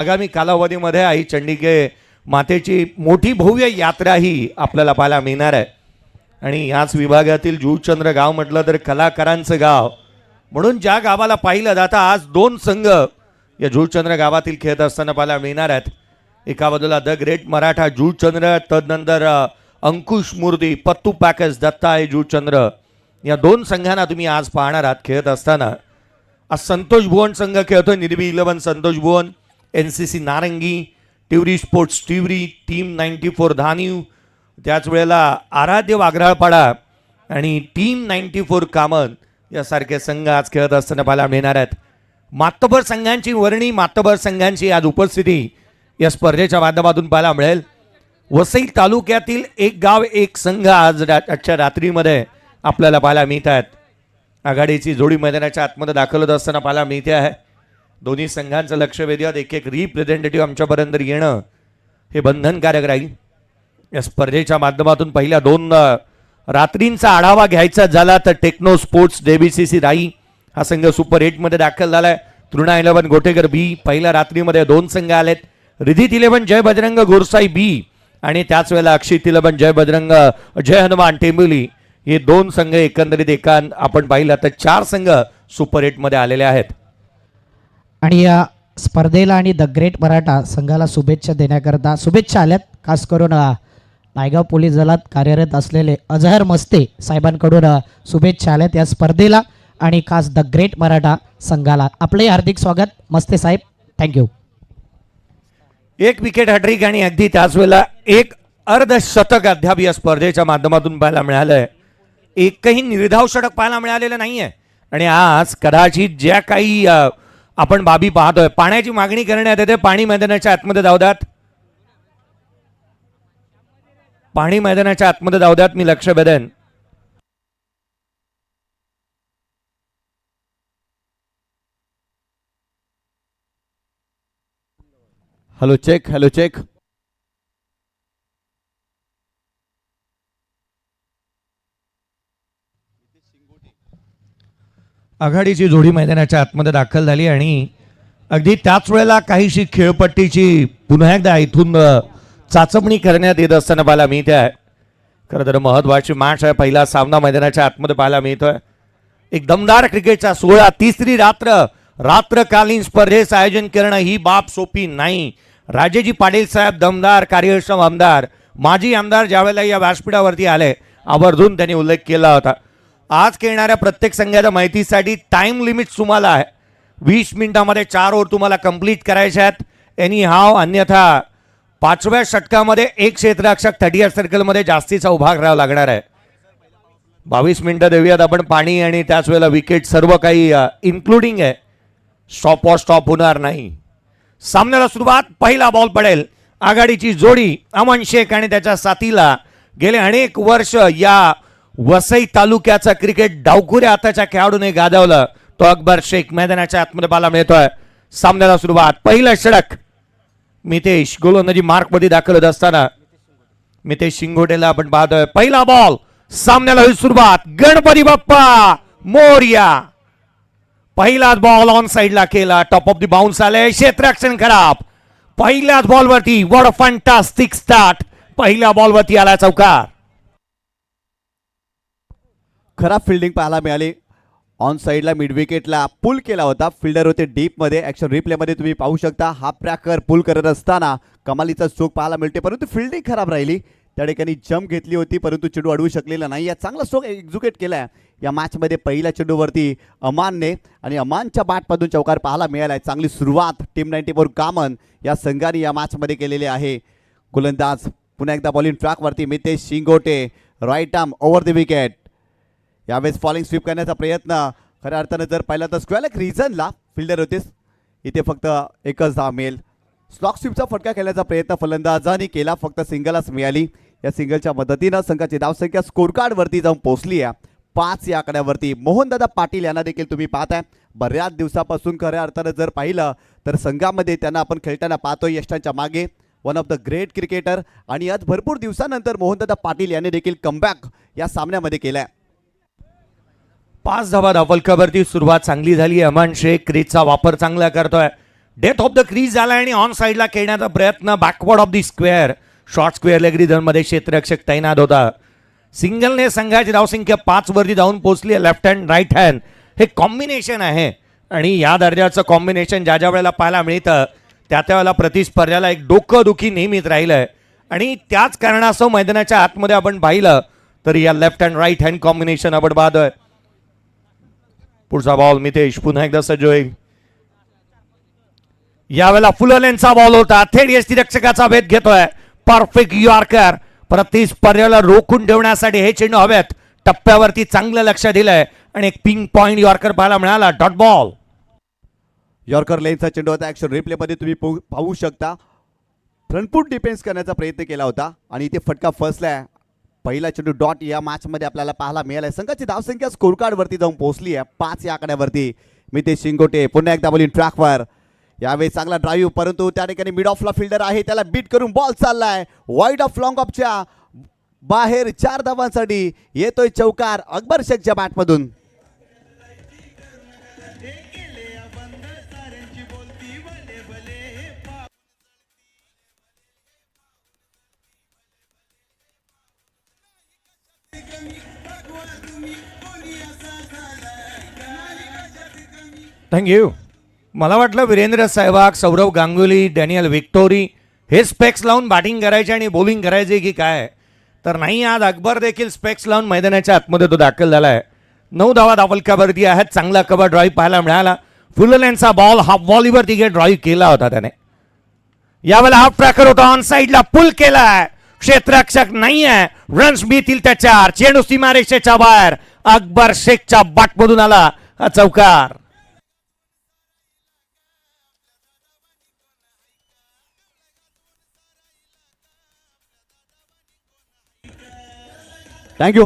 आगामी कालावधीमध्ये आई चंडिके मातेची मोठी भव्य यात्राही आपल्याला पाहायला मिळणार आहे आणि याच विभागातील जुळचंद्र गाव म्हटलं तर कलाकारांचं गाव म्हणून ज्या गावाला पाहिलं जातं आज दोन संघ या जुळचंद्र गावातील खेळत असताना पाहायला मिळणार आहेत. एका बाजूला द ग्रेट मराठा जुळचंद्र, तदनंतर अंकुश मूर्ती पत्तू पॅकेज दत्ता आहे जुळचंद्र. या दोन संघांना तुम्ही आज पाहणार आहात खेळत असताना. आज संतोष भुवन संघ खेळतोय निर्बी 11 संतोष भुवन, NCC नारंगी, टिवरी स्पोर्ट्स टिवरी, टीम 94 धानीव, त्याच वेळेला आराध्य वाघराळपाडा आणि टीम 94 कामन यासारखे संघ आज खेळत असताना पाहायला मिळणार आहेत. मातबर संघांची वर्णी, मातबर संघांची आज उपस्थिती या स्पर्धेच्या माध्यमातून पाहायला मिळेल. वसई तालुक्यातील एक गाव एक संघ आज आजच्या रात्रीमध्ये आपल्याला पाहायला मिळत आहेत. आघाडीची जोडी मैदानाच्या आतमध्ये दाखल होत असताना पाहायला मिळते आहे. दोन्ही संघांचं लक्ष वेधूयात. एक एक रिप्रेझेंटेटिव्ह आमच्यापर्यंत येणं हे बंधनकारक राहील. या स्पर्धेच्या माध्यमातून पहिल्या दोन रात्रींचा आढावा घ्यायचा झाला तर टेक्नो स्पोर्ट्स DBCC राई हा संघ सुपर 8 मध्ये दाखल झालाय. तृणा 11 गोटेकर बी पहिल्या रात्रीमध्ये दोन संघ आलेत. रिधित 11 जय बजरंग गोरसाई बी आणि त्याच वेळेला अक्षित 11 जय बजरंग जय हनुमान टेंबुली हे दोन संघ एकंदरीत आपण पाहिलं तर 4 संघ सुपर 8 मध्ये आलेले आहेत. आणि या स्पर्धेला आणि द ग्रेट मराठा संघाला शुभेच्छा देण्याकरता शुभेच्छा आल्यात. खास करून नायगाव पोलीस दलात कार्यरत असलेले अजहर मस्ते साहेबांकडून शुभेच्छा आल्यात या स्पर्धेला आणि खास द ग्रेट मराठा संघाला. आपले हार्दिक स्वागत मस्ते साहेब, थँक्यू. एक विकेट हॅट्रिक आणि अगदी त्याच वेळेला एक अर्धशतक अद्याप या स्पर्धेच्या माध्यमातून पाहायला मिळालंय. एकही निर्धाव षटक पाहायला मिळालेलं नाहीये. आणि आज कदाचित ज्या काही आपण बाबी पाहतोय, पाण्याची मागणी करण्यात येते, पाणी मैदानाच्या आतमध्ये धावतात, पाणी मैदानाच्या आतमध्ये धावतात. मी लक्ष वेधेन. Hello check, hello check. आघाडीची जोडी मैदानाच्या आतमध्ये दाखल झाली आणि अगदी त्याच वेळेला काहीशी खेळपट्टीची पुन्हा एकदा इथून चाचपणी करण्यात येत असताना पाहायला मिळते आहे. खरं तर महत्वाची मॅच आहे. पहिला सामना मैदानाच्या आतमध्ये पाहायला मिळतोय. एक दमदार क्रिकेटचा 16 तिसरी रात्रकालीन स्पर्धेचं आयोजन करणं ही बाब सोपी नाही. राजेजी पाटील साहेब दमदार कार्यक्षम आमदार, माजी आमदार ज्यावेळेला या व्यासपीठावरती आले आवर्जून त्यांनी उल्लेख केला होता. आज खेळणाऱ्या प्रत्येक संघाच्या माहितीसाठी टाइम लिमिट तुम्हाला आहे. 20 मिनिटांमध्ये 4 ओव्हर तुम्हाला कंप्लीट करायचे आहेत. एनी हाव, अन्यथा 5व्या षटकामध्ये एक क्षेत्ररक्षक 30 सर्कलमध्ये जास्तीचा उभा राहावा लागणार आहे. 22 मिनिटं देऊयात आपण. पाणी आणि त्याच वेळेला विकेट सर्व काही इन्क्लुडिंग आहे. स्टॉप होणार नाही. सामन्याला सुरुवात. पहिला बॉल पडेल. आघाडीची जोडी अमन शेख आणि त्याच्या साथीला गेले अनेक वर्ष या वसई तालुक्याचा क्रिकेट डावखुऱ्या हाताच्या खेळाडूने गाजवलं तो अकबर शेख मैदानाच्या आतमध्ये पाहायला मिळतोय. सामन्याला सुरुवात. पहिला षटक मितेश गोलंदाजी मार्क मध्ये दाखल होत असताना मितेश शिंगोटेला आपण पाहतोय. पहिला बॉल. सामन्याला होईल सुरुवात. गणपती बाप्पा मोरया. पहिलाच बॉल ऑन साइडला केला. टॉप ऑफ द बाउन्स आले. क्षेत्ररक्षण खराब. पहिल्याच बॉलवरती व्हॉट अ फॅन्टास्टिक स्टार्ट. पहिल्या बॉलवरती आला चौकार. खराब फिल्डिंग पाहायला मिळाली. ऑन साईडला मिड विकेटला पुल केला होता. फिल्डर होते डीपमध्ये. ॲक्शन रिप्लेमध्ये तुम्ही पाहू शकता. हा ट्रॅकर पुल करत असताना कमालीचा स्ट्रोक पाहायला मिळते, परंतु फिल्डिंग खराब राहिली. त्या ठिकाणी जम्प घेतली होती परंतु चेंडू अडवू शकलेला नाही. या चांगला स्ट्रोक एक्झिक्यूट केला या मॅचमध्ये. पहिल्या चेंडूवरती अमानने आणि अमानच्या बॅटमधून चौकार पाहायला मिळाला आहे. चांगली सुरुवात टीम 94 कामन या संघाने या मॅचमध्ये केलेली आहे. गोलंदाज पुन्हा एकदा बॉलिंग ट्रॅकवरती Mitesh Shingote. Right arm over the wicket. यावेळेस फॉलिंग स्वीप करण्याचा प्रयत्न. खऱ्या अर्थानं जर पाहिला तर स्क्वेअर लेग रिजनला फिल्डर होतेच. इथे फक्त एकच धाव मिळेल. स्लॉक स्वीपचा फटका खेळण्याचा प्रयत्न फलंदाजांनी केला, फक्त सिंगलच मिळाली. या सिंगलच्या मदतीनं संघाची धावसंख्या स्कोर कार्डवरती जाऊन पोहोचली आहे 5 या आकड्यावरती. मोहनदादा पाटील यांना देखील तुम्ही पाहताय बऱ्याच दिवसापासून खऱ्या अर्थानं जर पाहिलं तर संघामध्ये त्यांना आपण खेळताना पाहतोय यष्टांच्या मागे. One of the great cricketer आणि आज भरपूर दिवसानंतर मोहनदादा पाटील यांनी देखील कमबॅक या सामन्यामध्ये केलाय. 5 धावा धावफलकावरती सुरुवात चांगली झाली. अमन शेख क्रीजचा वापर चांगला करतोय. डेथ ऑफ द क्रीज झाला आणि ऑन साईडला खेळण्याचा प्रयत्न backward of the square. Short square leg रिझनमध्ये क्षेत्ररक्षक तैनात होता. सिंगलने संघाची धावसंख्या 5 वरती जाऊन पोहोचली आहे. लेफ्ट हँड राईट हँड हे कॉम्बिनेशन आहे आणि या दर्जाचं कॉम्बिनेशन ज्या ज्या वेळेला पाहायला मिळतं त्या त्यावेळेला प्रतिस्पर्ध्याला एक डोकंदुखी नेहमीच राहिलं आहे. आणि त्याच कारणास्तव मैदानाच्या आतमध्ये आपण पाहिलं तर या left hand right hand combination आपण पाहतोय. पुढचा बॉल मितेश पुन्हा एकदा सज्ज होईल. यावेळेला फुललेनचा बॉल होता. थेट यष्टीरक्षकाचा भेद घेतोय. Perfect yorker. प्रतिस्पर्ध्याला रोखून ठेवण्यासाठी हे चेंडू हवेत टप्प्यावरती चांगलं लक्ष दिलंय आणि एक पिंक पॉइंट यॉर्कर पाहायला मिळाला. Dot ball. यॉर्कर लेनचा चेंडू होता. ॲक्शन रिप्लेमध्ये तुम्ही पाहू शकता. फ्रंटफूट डिफेन्स करण्याचा प्रयत्न केला होता आणि इथे फटका फसलाय. पहिला चेंडू डॉट या मॅचमध्ये आपल्याला पाहायला मिळालाय. संघाची धावसंख्या स्कोर कार्डवरती जाऊन पोहोचली आहे 5 या आकड्यावरती. मितेश शिंगोटे पुन्हा एकदा बॉलिंग ट्रॅकवर. यावेळी चांगला ड्राईव्ह, परंतु त्या ठिकाणी मिड ऑफला फिल्डर आहे त्याला बीट करून बॉल चाललाय वाईड ऑफ लॉंग ऑफच्या बाहेर. 4 धावांसाठी येतोय चौकार अकबर शेखच्या बॅटमधून. थँक्यू. मला वाटलं वीरेंद्र सहवाग, सौरव गांगुली, डॅनियल व्हिक्टोरी हे स्पेक्स लावून बॅटिंग करायचे आणि बॉलिंग करायचे की काय, तर नाही. आज अकबर देखील स्पेक्स लावून मैदानाच्या आतमध्ये तो दाखल झाला आहे. 9 धावा धावलकावरती आहेत. चांगला कव्हर ड्राईव्ह पाहायला मिळाला. फुललेनचा बॉल हाफ व्हॉलीवरती ड्राईव्ह केला होता त्याने. यावेळेला हाफ ट्रॅकर होता. ऑन साईडला पुल केलाय. क्षेत्ररक्षक नाही आहे. रन्स मिळतील त्याच्यावर. चेंडू सीमारेषेच्या बाहेर. अकबर शेखच्या बॅटमधून आला हा चौकार. थँक्यू.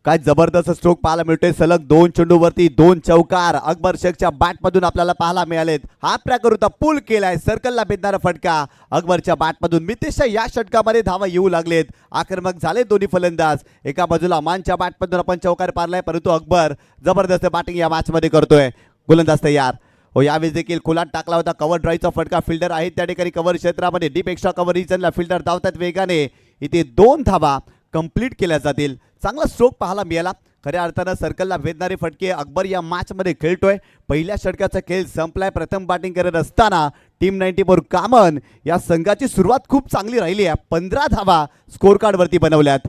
काय जबरदस्त स्ट्रोक पाहायला मिळतोय. सलग 2 चेंडूवरती 2 चौकार अकबर शेखच्या बॅटमधून आपल्याला पाहायला मिळालेत. हाफ ट्रॅकर होता. पूल केलाय. सर्कलला भेदणारा फटका अकबरच्या बॅटमधून. मितेशच्या या षटकामध्ये धावा येऊ लागलेत. आक्रमक झाले दोन्ही फलंदाज. एका बाजूला अमानच्या बॅटमधून आपण चौकार पारलाय, परंतु अकबर जबरदस्त बॅटिंग या मॅचमध्ये करतोय. गोलंदाज तयार हो. यावेळी देखील खोलात टाकला होता. कव्हर ड्राईव्हचा फटका. फिल्डर आहे त्या ठिकाणी कव्हर क्षेत्रामध्ये. डीप एक्स्ट्रा कव्हर रिजनला फिल्डर धावतात वेगाने. इथे 2 धावा कंप्लीट केल्या जातील. चांगला स्ट्रोक पाहायला मिळाला. खऱ्या अर्थानं सर्कलला भेदणारे फटके अकबर या मॅचमध्ये खेळतोय. पहिल्या षटकाचा खेळ संपलाय. प्रथम बॅटिंग करत असताना टीम 94 कामन या संघाची सुरुवात खूप चांगली राहिली आहे. 15 धावा स्कोर कार्डवरती बनवल्यात.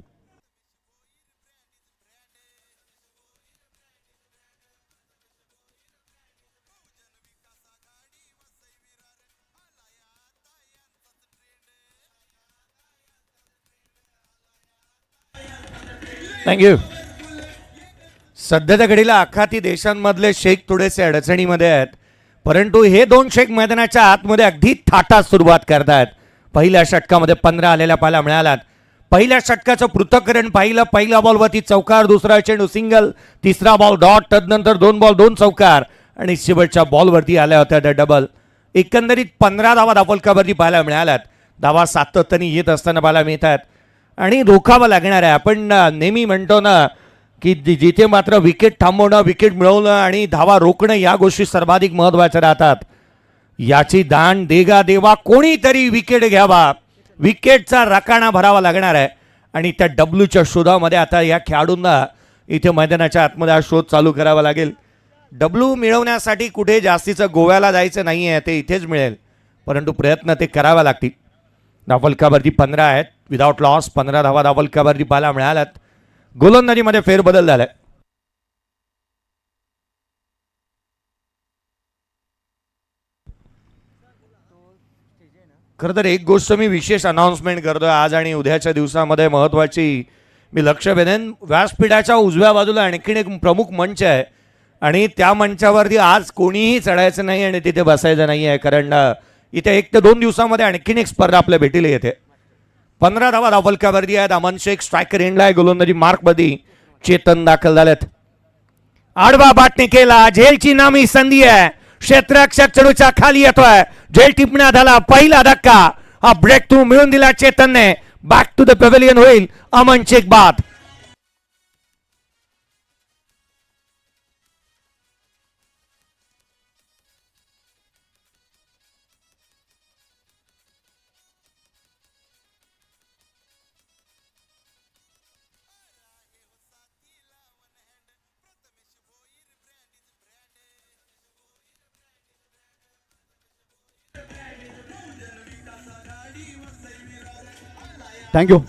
थँक्यू. सध्याच्या घडीला आखाती देशांमधले शेख थोडेसे अडचणीमध्ये आहेत, परंतु हे 2 शेख मैदानाच्या आतमध्ये अगदी थाटात सुरुवात करतात. पहिल्या षटकामध्ये 15 आलेल्या पाहायला मिळालात. पहिल्या षटकाचं पृथक्करण पाहिलं. पहिल्या बॉलवरती चौकार, दुसरा चेंडू सिंगल, तिसरा बॉल डॉट, तदनंतर 2 बॉल 2 चौकार आणि शेवटच्या बॉलवरती आल्या होत्या त्या डबल. एकंदरीत 15 धावा धावलकावरती पाहायला मिळाल्यात. धावा सातत्याने येत असताना पाहायला मिळतात आणि रोखावं लागणार आहे. आपण नेहमी म्हणतो ना की जिथे मात्र विकेट थांबवणं, विकेट मिळवणं आणि धावा रोखणं या गोष्टी सर्वाधिक महत्त्वाच्या राहतात. याची दान देगा देवा कोणीतरी विकेट घ्यावा. विकेटचा रकाना भरावा लागणार आहे आणि त्या डब्ल्यूच्या शोधामध्ये आता या खेळाडूंना इथे मैदानाच्या आतमध्ये हा शोध चालू करावा लागेल. डब्ल्यू मिळवण्यासाठी कुठे जास्तीचं गोव्याला जायचं नाही आहे, ते इथेच मिळेल, परंतु प्रयत्न ते करावा लागतील. धावलकावरती 15 आहेत. विदाउट लॉस 15 धावा धावलकावरती पाहायला मिळाल्यात. गोलंदाजीमध्ये फेरबदल झालाय. खरं तर एक गोष्ट मी विशेष अनाउन्समेंट करतोय आज आणि उद्याच्या दिवसामध्ये महत्त्वाची. मी लक्ष वेधेन व्यासपीठाच्या उजव्या बाजूला आणखीन एक प्रमुख मंच आहे आणि त्या मंचावरती आज कोणीही चढायचं नाही आणि तिथे बसायचं नाही आहे, कारण इथे 1 ते 2 दिवसामध्ये आणखीन एक स्पर्धा आपल्या भेटीला येते. 15 धावा धावलकावरती आहेत. अमन शेख स्ट्रायकर एंडला आहे. गोलंदाजी मार्कमध्ये चेतन दाखल झालेत. आडवा बाटने केला. झेलची नामी संधी आहे. क्षेत्ररक्षक चेंडूच्या खाली येतोय. झेल टिपण्यात आला. पहिला धक्का. हा ब्रेक थ्रू मिळून दिला चेतनने. बॅक टू द पॅव्हेलियन होईल अमन शेख बाद. थँक्यू.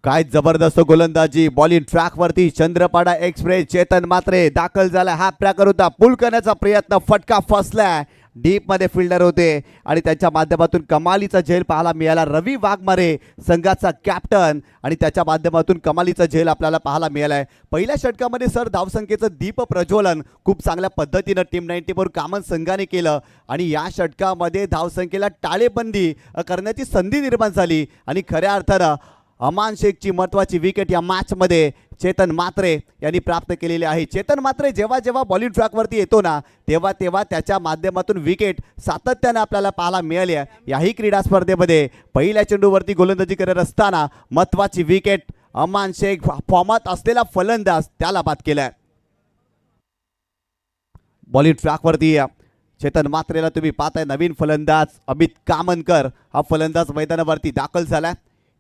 काय जबरदस्त गोलंदाजी. बॉलिंग ट्रॅक वरती चंद्रपाडा एक्सप्रेस चेतन मात्रे दाखल झाला. हा ट्रॅकर होता, पुल करण्याचा प्रयत्न, फटका फसलाय. डीप मध्ये फिल्डर होते आणि त्यांच्या माध्यमातून कमालीचा झेल पाहायला मिळाला. रवी वाघमारे संघाचा कॅप्टन आणि त्याच्या माध्यमातून कमालीचा झेल आपल्याला पाहायला मिळालाय. पहिल्या षटकामध्ये सर धावसंख्येचं दीप प्रज्वलन खूप चांगल्या पद्धतीनं टीम 94 कामन संघाने केलं आणि या षटकामध्ये धावसंख्येला टाळेबंदी करण्याची संधी निर्माण झाली आणि खऱ्या अर्थानं अमान शेखची महत्त्वाची विकेट या मॅचमध्ये चेतन मात्रे यांनी प्राप्त केलेली आहे. चेतन मात्रे जेव्हा जेव्हा बॉलिंग ट्रॅकवरती येतो ना तेव्हा तेव्हा त्याच्या माध्यमातून विकेट सातत्याने आपल्याला पाहायला मिळाली आहे. याही क्रीडा स्पर्धेमध्ये पहिल्या चेंडूवरती गोलंदाजी करत असताना महत्त्वाची विकेट अमान शेख फॉर्मात असलेला फलंदाज त्याला बाद केलाय. बॉलिंग ट्रॅकवरती चेतन मात्रेला तुम्ही पाहताय. नवीन फलंदाज अमित कामनकर हा फलंदाज मैदानावरती दाखल झालाय.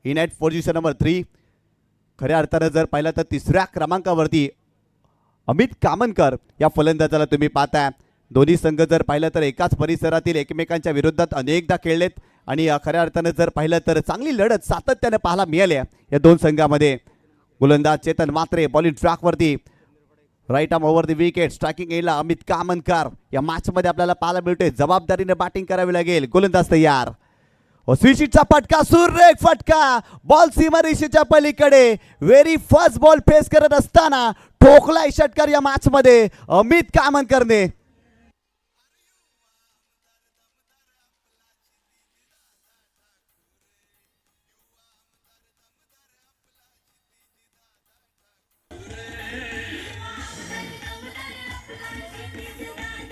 In at position number 3. खऱ्या अर्थानं जर पाहिलं तर तिसऱ्या क्रमांकावरती अमित कामनकर या फलंदाजाला तुम्ही पाहताय. दोन्ही संघ जर पाहिलं तर एकाच परिसरातील एकमेकांच्या विरोधात अनेकदा खेळलेत आणि खऱ्या अर्थानं जर पाहिलं तर चांगली लढत सातत्याने पाहायला मिळाली या दोन संघामध्ये. गोलंदाज चेतन मात्रे बॉलिंग ट्रॅकवरती right arm over the wicket. Striking एला अमित कामनकर या मॅचमध्ये आपल्याला पाहायला मिळतोय. जबाबदारीने बॅटिंग करावी लागेल. गोलंदाज तयार. स्वीशीचा फटका, सुरेख फटका, बॉल सीमारेषेच्या पलीकडे. व्हेरी फर्स्ट बॉल फेस करत असताना ठोकलाय षटकार या मॅच मध्ये अमित कामनकरने.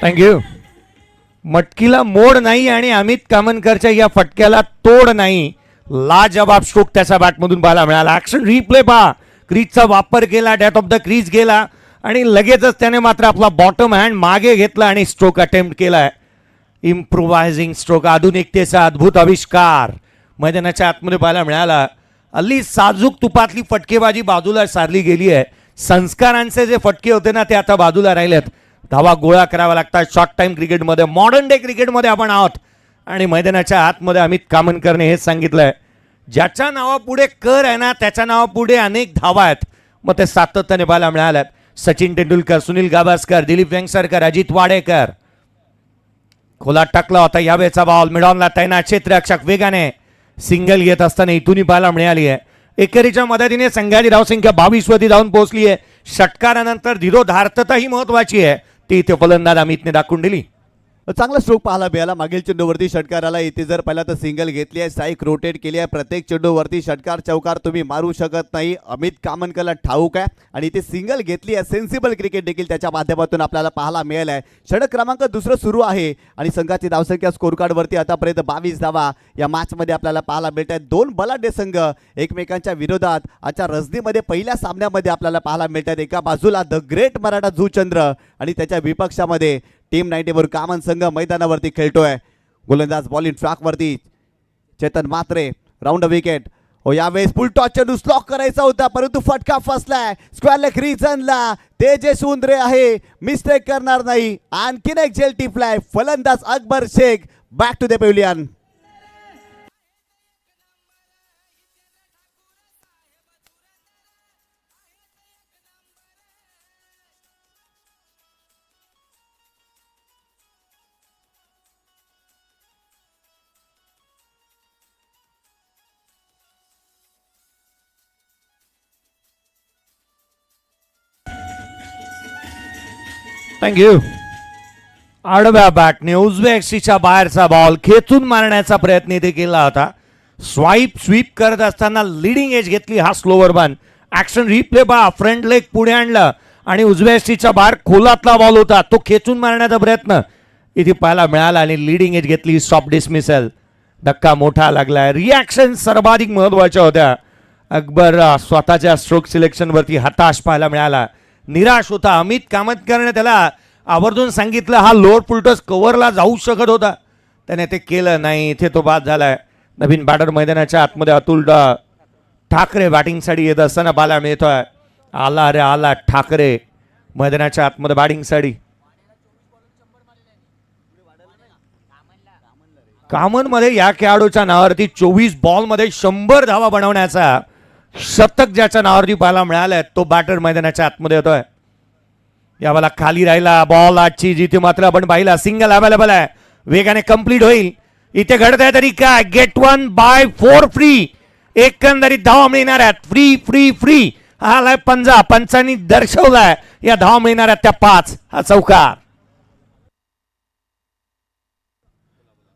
थँक्यू. मटकीला मोड नाही आणि अमित कामनकरच्या या फटक्याला तोड नाही. लाजवाब स्ट्रोक त्याच्या बॅटमधून पाहायला मिळाला. ऍक्शन रिप्ले पहा. क्रीजचा वापर केला, डेथ ऑफ द क्रीज गेला आणि लगेचच त्याने मात्र आपला बॉटम हँड मागे घेतला आणि स्ट्रोक अटेम्प्ट केलाय. इम्प्रोव्हायझिंग स्ट्रोक, आधुनिकतेचा अद्भुत आविष्कार मैदानाच्या आतमध्ये पाहायला मिळाला. हल्ली साजूक तुपातली फटकेबाजी बाजूला सारली गेली आहे. संस्कारांचे जे फटके होते ना ते आता बाजूला राहिलेत. धावा गोळा करावा लागतात शॉर्ट टाइम क्रिकेटमध्ये. मॉडर्न डे क्रिकेटमध्ये आपण आहोत आणि मैदानाच्या आतमध्ये अमित कामनकरने हेच सांगितलंय, ज्याच्या नावापुढे कर आहे ना त्याच्या नावापुढे अनेक धावा आहेत. मग ते सातत्याने पाहायला मिळाल्यात. सचिन तेंडुलकर, सुनील गाभास्कर, दिलीप वेंगसरकर, अजित वाडेकर. खोला टाकला होता यावेळेचा बॉल. मिडॉनला तैनात क्षेत्ररक्षक वेगाने सिंगल घेत असताना इथूनही पाहायला मिळाली आहे. एकेरीच्या मदतीने संघाची धावसंख्या 22 वरती जाऊन पोहोचली आहे. षटकारानंतर धीरोधार्तता ही महत्वाची आहे, ती इथे फलंदाज अमितने दाखवून दिली. चांगला स्ट्रोक पाहायला मिळाला. मागील चेंडूवरती षटकाराला इथे जर पहिला तर सिंगल घेतली आहे, स्ट्राईक रोटेट केली आहे. प्रत्येक चेंडूवरती षटकार चौकार तुम्ही मारू शकत नाही, अमित कामनकरला ठाऊक आहे आणि इथे सिंगल घेतली आहे. सेन्सिबल क्रिकेट देखील त्याच्या माध्यमातून आपल्याला पाहायला मिळालं आहे. षटक क्रमांक दुसरं सुरू आहे आणि संघाची धावसंख्या स्कोर कार्डवरती आतापर्यंत 22 धावा या मॅचमध्ये आपल्याला पाहायला मिळत आहेत. दोन बलाढ्य संघ एकमेकांच्या विरोधात आजच्या रजनीमध्ये पहिल्या सामन्यामध्ये आपल्याला पाहायला मिळत आहेत. एका बाजूला द ग्रेट मराठा जुचंद्र आणि त्याच्या विपक्षामध्ये टीम 94 कामन संघ मैदानावरती खेळतोय. गोलंदाज बॉलिंग ट्रॅकवरती चेतन मात्रे. Round wicket. हो, यावेळेस फुल टॉस चेंडू स्लॉक करायचा होता परंतु फटका फसलाय. स्क्वेअर लेग रिजनला तेजस उंद्रे आहे, मिस्टेक करणार नाही. आणखीन एक झेल टिपलाय. फलंदाज Akbar Shaikh back to the pavilion. Thank you. आडव्या बॅटने उजव्या एक्सीच्या बाहेरचा बॉल खेचून मारण्याचा प्रयत्न इथे केला होता. स्वीप करत असताना लिडिंग एज घेतली. हा स्लोवर बन. ऍक्शन रिप्ले बा. फ्रंट लेग पुढे आणलं आणि उजव्या एक्सीच्या बाहेर खोलातला बॉल होता, तो खेचून मारण्याचा प्रयत्न इथे पाहायला मिळाला आणि लिडिंग एज घेतली. Soft dismissal. धक्का मोठा लागलाय. रिॲक्शन सर्वाधिक महत्वाच्या होत्या. अकबर स्वतःच्या स्ट्रोक सिलेक्शन वरती हताश पाहायला मिळाला, निराश होता. अमित कामतकरने त्याला आवर्जून सांगितलं हा लोअर पुलटस कव्हरला जाऊ शकत होता, त्याने ते केलं नाही. इथे तो बाद झालाय. नवीन बॅटर मैदानाच्या आतमध्ये अतुल ठाकरे बॅटिंगसाठी येत असताना बाला मिळतोय. आला रे आला ठाकरे मैदानाच्या आतमध्ये बॅटिंगसाठी. कॉमन मध्ये या खेळाडूच्या नावावरती 24 बॉलमध्ये 100 धावा बनवण्याचा शतक ज्याच्या नावावरती पाहायला मिळालंय तो बॅटर मैदानाच्या आतमध्ये होतोय. यावेळेला खाली राहिला बॉल आजची जिथे मात्र आपण पाहिला सिंगल अवेलेबल आहे, वेगाने कंप्लीट होईल. इथे घडत आहे तरी काय गेट 1 बाय 4 फ्री, एकंदरीत धावा मिळणार आहेत फ्री फ्री फ्री. हा आलाय पंचांनी दर्शवलाय या धावा मिळणार आहेत त्या 5. हा चौकार.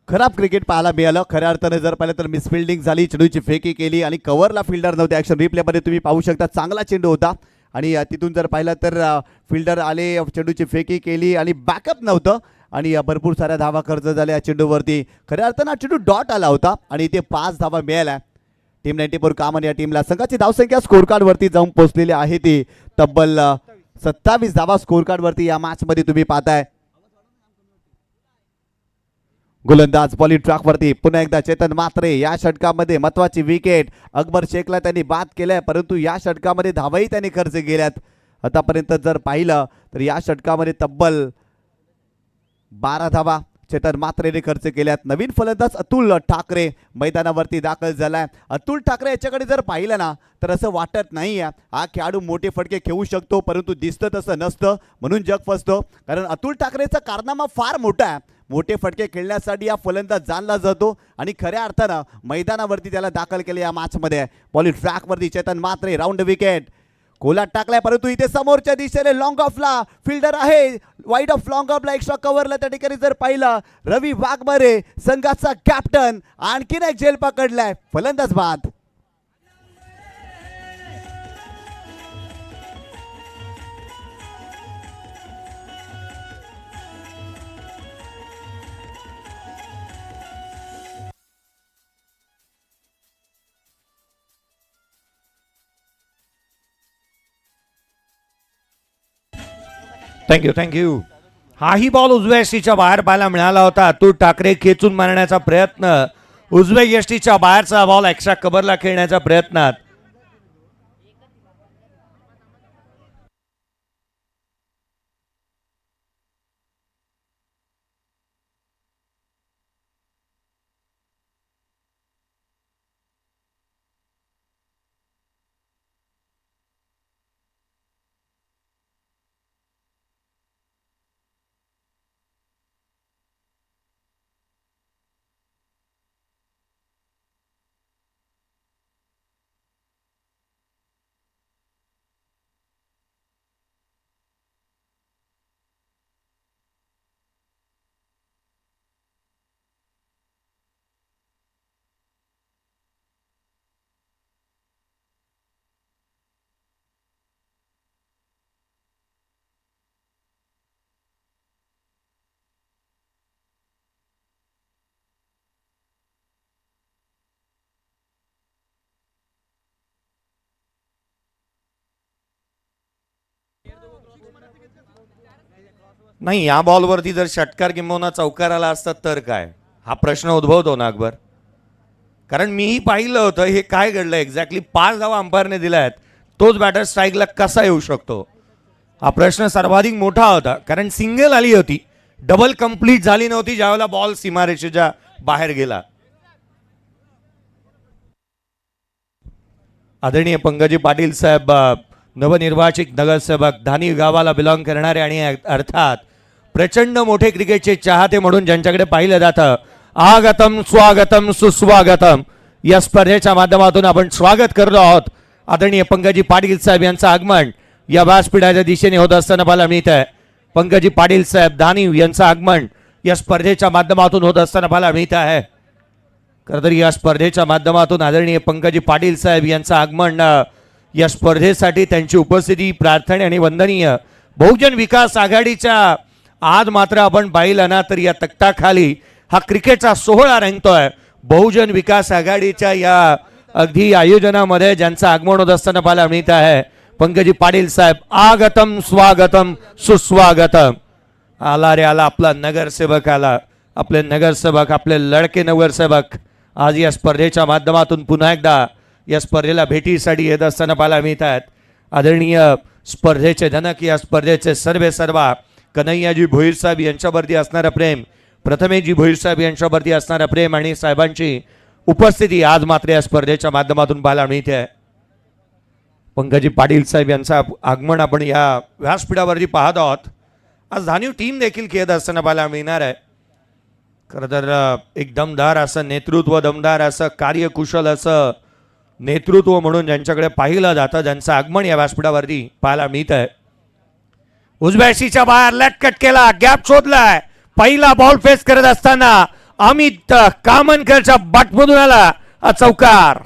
खराब क्रिकेट पाहायला मिळालं. खऱ्या अर्थाने जर पाहिलं तर मिसफिल्डिंग झाली, चेंडूची फेकी केली आणि कव्हरला फिल्डर नव्हते. ॲक्शन रिप्लेमध्ये तुम्ही पाहू शकता चांगला चेंडू होता आणि तिथून जर पाहिलं तर फिल्डर आले, चेंडूची फेकी केली आणि बॅकअप नव्हतं आणि भरपूर साऱ्या धावा खर्च झाल्या या चेंडूवरती. खऱ्या अर्थानं हा चेंडू डॉट आला होता आणि इथे 5 धावा मिळाल्या. टीम 94 कामन या टीमला संघाची धावसंख्या स्कोर कार्डवरती जाऊन पोहोचलेली आहे ती तब्बल 27 धावा स्कोर कार्डवरती या मॅचमध्ये तुम्ही पाहताय. गोलंदाज बॉलिंग ट्रॅकवरती पुन्हा एकदा चेतन म्हात्रे. या षटकामध्ये महत्वाची विकेट. अकबर शेखला त्यांनी बाद केलंय, परंतु या षटकामध्ये धावाही त्यांनी खर्च केल्यात. आतापर्यंत जर पाहिलं तर या षटकामध्ये तब्बल 12 धावा चेतन म्हात्रेने खर्च केल्यात. नवीन फलंदाज अतुल ठाकरे मैदानावरती दाखल झालाय. अतुल ठाकरे याच्याकडे जर पाहिलं ना तर असं वाटत नाही आहे हा खेळाडू मोठे फटके खेळू शकतो, परंतु दिसतं तसं नसतं म्हणून जग फसतो. कारण अतुल ठाकरेचा कारनामा फार मोठा आहे. मोठे फटके खेळण्यासाठी हा फलंदाज जाणला जातो आणि खऱ्या अर्थानं मैदानावरती त्याला दाखल केले या मॅचमध्ये. बॉलिंग ट्रॅकवरती चेतन म्हात्रे राऊंड विकेट. कोलाट टाकलाय परंतु इथे समोरच्या दिशेने लॉंग ऑफला फिल्डर आहे. वाईड ऑफ लॉंग ऑफला एक्स्ट्रा कव्हरला त्या ठिकाणी जर पाहिलं रवी वाघमारे संघाचा कॅप्टन आणखीन एक झेल पकडलाय. फलंदाज बाद. थँक्यू. हाही बॉल उजव्या यष्टीच्या बाहेर पाहायला मिळाला होता. अतुल ठाकरे खेचून मारण्याचा प्रयत्न, उजव्या यष्टीच्या बाहेरचा बॉल एक्स्ट्रा कव्हरला खेळण्याच्या प्रयत्नात. नाही, या बॉलवरती जर षटकार किंबहुना चौकार आला असता तर काय, हा प्रश्न उद्भवतो ना अकबर. कारण मीही पाहिलं होतं हे काय घडलं एक्झॅक्टली. 5 धावा अंपायरने दिल्या आहेत, तोच बॅटर स्ट्राईकला कसा येऊ शकतो हा प्रश्न सर्वाधिक मोठा होता. कारण सिंगल आली होती, डबल कंप्लीट झाली नव्हती ज्यावेळेला बॉल सीमारेषेच्या बाहेर गेला. आदरणीय पंकजी पाटील साहेब नवनिर्वाचित नगरसेवक धानी गावाला बिलॉंग करणारे आणि अर्थात प्रचंड मोठे क्रिकेटचे चाहते म्हणून ज्यांच्याकडे पाहिलं जातं, आगतम स्वागतम सुस्वागतम या स्पर्धेच्या माध्यमातून आपण स्वागत करतो आहोत. आदरणीय पंकजी पाटील साहेब यांचं आगमन या व्यासपीठाच्या दिशेने होत असताना पाहायला मिळत आहे. पंकजी पाटील साहेब धानी यांचं आगमन या स्पर्धेच्या माध्यमातून होत असताना पाहायला मिळत आहे. खरं तर या स्पर्धेच्या माध्यमातून आदरणीय पंकजी पाटील साहेब यांचं आगमन या स्पर्धेसाठी त्यांची उपस्थिती प्रार्थना आणि वंदनीय. बहुजन विकास आघाडीच्या आज मात्र आपण पाहिलं ना तर या तख्ताखाली हा क्रिकेटचा सोहळा रंगतोय. बहुजन विकास आघाडीच्या या अगदी आयोजनामध्ये ज्यांचं आगमन होत असताना पाहायला मिळत आहे पंकजी पाटील साहेब. आगतम स्वागतम सुस्वागतम. आला रे आला आपला नगरसेवक आला, आपले नगरसेवक, आपले लडके नगरसेवक आज या स्पर्धेच्या माध्यमातून पुन्हा एकदा या स्पर्धेला भेटीसाठी येत असताना पाहायला मिळत आहेत. आदरणीय स्पर्धेचे जनक, या स्पर्धेचे सर्वे सर्वा कन्हैयाजी भोईर साहेब यांच्यावरती असणारं प्रेम प्रथमेशजी भोईर साहेब यांच्यावरती असणारा प्रेम आणि साहेबांची उपस्थिती आज मात्र या स्पर्धेच्या माध्यमातून पाहायला मिळते आहे. पंकजी पाटील साहेब यांचं आगमन आपण या व्यासपीठावरती पाहत आहोत. आज धानीव टीम देखील खेळत असताना पाहायला मिळणार आहे. खरं तर एक दमदार असं नेतृत्व, दमदार असं कार्यकुशल असं नेतृत्व म्हणून ज्यांच्याकडे पाहिलं जातं, ज्यांचं आगमन या व्यासपीठावरती पाहायला मिळत आहे. उजव्याशीच्या बाहेर लटकट केला, गॅप शोधलाय. पहिला बॉल फेस करत असताना अमित कामनकरच्या बॅटमधून आला हा चौकार.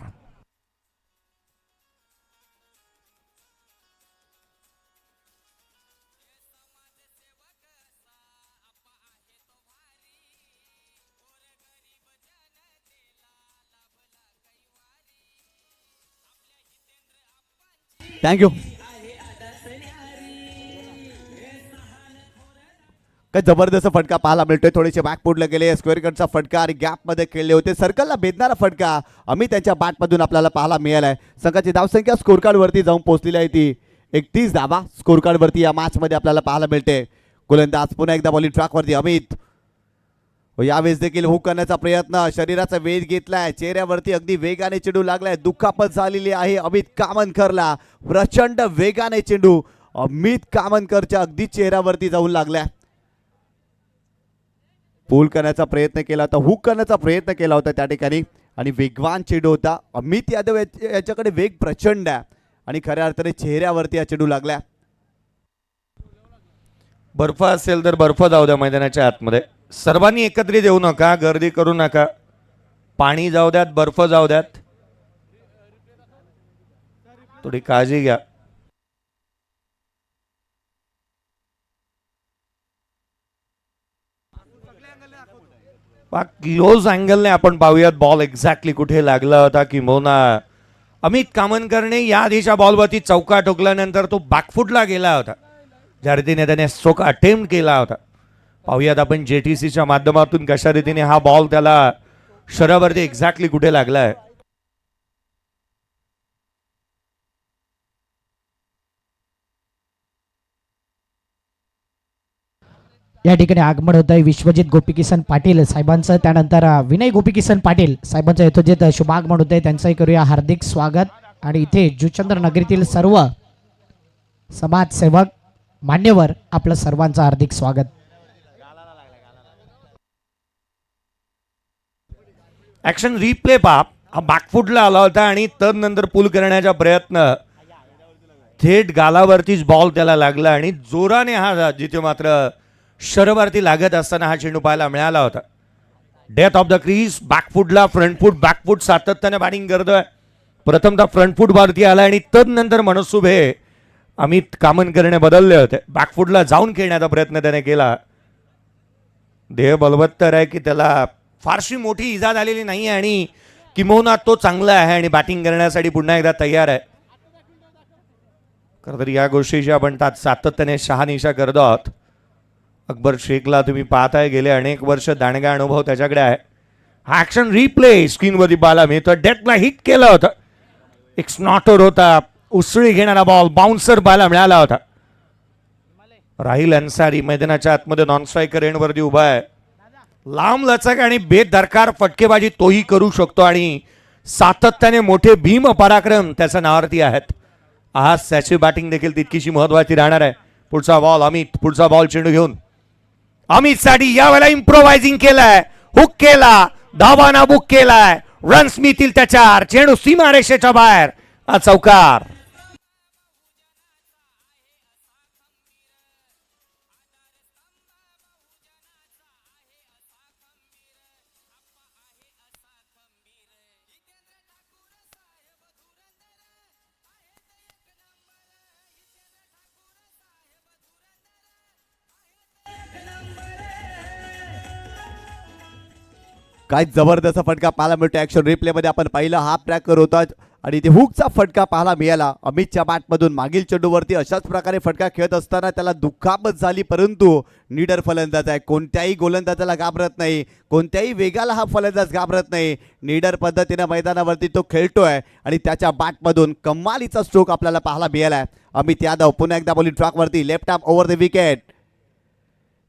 थँक्यू. काय जबरदस्त फटका पाहायला मिळतोय. थोडेसे बॅकफुटला गेले, स्क्वेअर कटचा फटका आणि गॅपमध्ये खेळले होते. सर्कलला भेदणारा फटका अमित त्यांच्या बॅटमधून आपल्याला पाहायला मिळालाय. संघाची धावसंख्या स्कोर कार्डवरती जाऊन पोहोचलेली आहे ती 31 धावा स्कोर कार्डवरती या मॅचमध्ये आपल्याला पाहायला मिळते. गोलंदाज पुन्हा एकदा बॉलिंग ट्रॅकवरती अमित. यावेळेस देखील हुक करण्याचा प्रयत्न, शरीराचा वेध घेतलाय, चेहऱ्यावरती अगदी वेगाने चेंडू लागलाय. दुखापत झालेली आहे अमित कामनकरला. प्रचंड वेगाने चेंडू अमित कामनकरच्या अगदी चेहऱ्यावरती जाऊन लागलाय. पूल करण्याचा प्रयत्न केला होता, हुक करण्याचा प्रयत्न केला होता त्या ठिकाणी आणि वेगवान चेंडू होता. अमित यादव याच्याकडे वेग प्रचंड आहे आणि खऱ्या अर्थाने चेहऱ्यावरती हा चेंडू लागलाय. बर्फ असेल तर बर्फ जाऊ द्या मैदानाच्या आतमध्ये. सर्वांनी एकत्रित येऊ नका, गर्दी करू नका. पाणी जाऊ द्यात, बर्फ जाऊ द्यात, थोडी काळजी घ्या. क्लोज अँगलने आपण पाहूयात बॉल एक्झॅक्टली कुठे लागला होता. किंबहुना अमित कामनकरने या आधीच्या बॉलवरती चौका ठोकल्यानंतर तो बॅकफुटला गेला होता, ज्या रीतीने त्याने स्ट्रोक अटेम्प्ट केला होता. पाहूयात आपण JTCच्या माध्यमातून कशा रीतीने हा बॉल त्याला शरीरावरती एक्झॅक्टली कुठे लागलाय. या ठिकाणी आगमन होत आहे विश्वजित गोपीकिसन पाटील साहेबांचं. त्यानंतर विनय गोपीकिसन पाटील साहेबांचं यथोचित शुभागमन होत आहे. त्यांचंही करूया हार्दिक स्वागत. आणि इथे जुचंद्र नगरीतील सर्व समाजसेवक मान्यवर आपलं सर्वांचं हार्दिक स्वागत. ऍक्शन रिप्ले पहा. हा बॅकफुटला आला होता आणि तदनंतर पुल करण्याचा प्रयत्न, थेट गालावरतीच बॉल त्याला लागला आणि जोराने हा जिथे मात्र शरीरावरती लागत असताना हा चेंडू पाहायला मिळाला होता. डेथ ऑफ द क्रीज, बॅकफुटला फ्रंटफूट बॅकफूट सातत्याने बॅटिंग करतोय. प्रथमतः फ्रंटफूट वरती आला आणि तदनंतर मनसुब हे अमित कामनकरने बदलले होते. बॅकफुटला जाऊन खेळण्याचा प्रयत्न त्याने केला. देह बलवत्तर आहे की त्याला फारशी मोठी इजा झालेली नाही आहे आणि किंबहुना तो चांगला आहे आणि बॅटिंग करण्यासाठी पुन्हा एकदा तयार आहे. खरं तर या गोष्टीची आपण सातत्याने शहानिशा करतो आहोत. अकबर शेखला तुम्ही पाहताय, गेले अनेक वर्ष दांडगा अनुभव त्याच्याकडे आहे. हा ऍक्शन रिप्ले स्क्रीनवरती पाहायला मिळतो. डेटला हिट केलं होतं, एक स्नॉटर होता, उसळी घेणारा बॉल बाउन्सर पाहायला मिळाला होता. राहिल अन्सारी मैदानाच्या आतमध्ये नॉन स्ट्रायकर एंडवरती उभा आहे. लांब लचक आणि बेदरकार फटकेबाजी तोही करू शकतो आणि सातत्याने मोठे भीम पराक्रम त्याच्या नावावरती आहेत. आज त्याची बॅटिंग देखील तितकीशी महत्वाची राहणार आहे. पुढचा बॉल अमित, पुढचा बॉल चेंडू घेऊन अमित साठी यावेळेला इम्प्रोवायझिंग केलाय, हुक केला, धावाना बुक केलाय, रन्स मिळतील त्याच्यावर. चेंडू सीमारेषेच्या बाहेर, हा चौकार. काय जबरदस्त फटका पाहायला मिळतो. ऍक्शन रिप्ले मध्ये आपण पाहिलं हाफ ट्रॅकर होता आणि ते हुकचा फटका पाहायला मिळाला अमितच्या बॅटमधून. मागील चेंडूवरती अशाच प्रकारे फटका खेळत असताना त्याला दुखापत झाली, परंतु निडर फलंदाज आहे, कोणत्याही गोलंदाजाला घाबरत नाही, कोणत्याही वेगाला हा फलंदाज घाबरत नाही. निडर पद्धतीने मैदानावरती तो खेळतोय आणि त्याच्या बॅटमधून कमालीचा स्ट्रोक आपल्याला पाहायला मिळालाय. अमित यादव पुन्हा एकदा बॉलिंग ट्रॅकवरती, left arm over the wicket.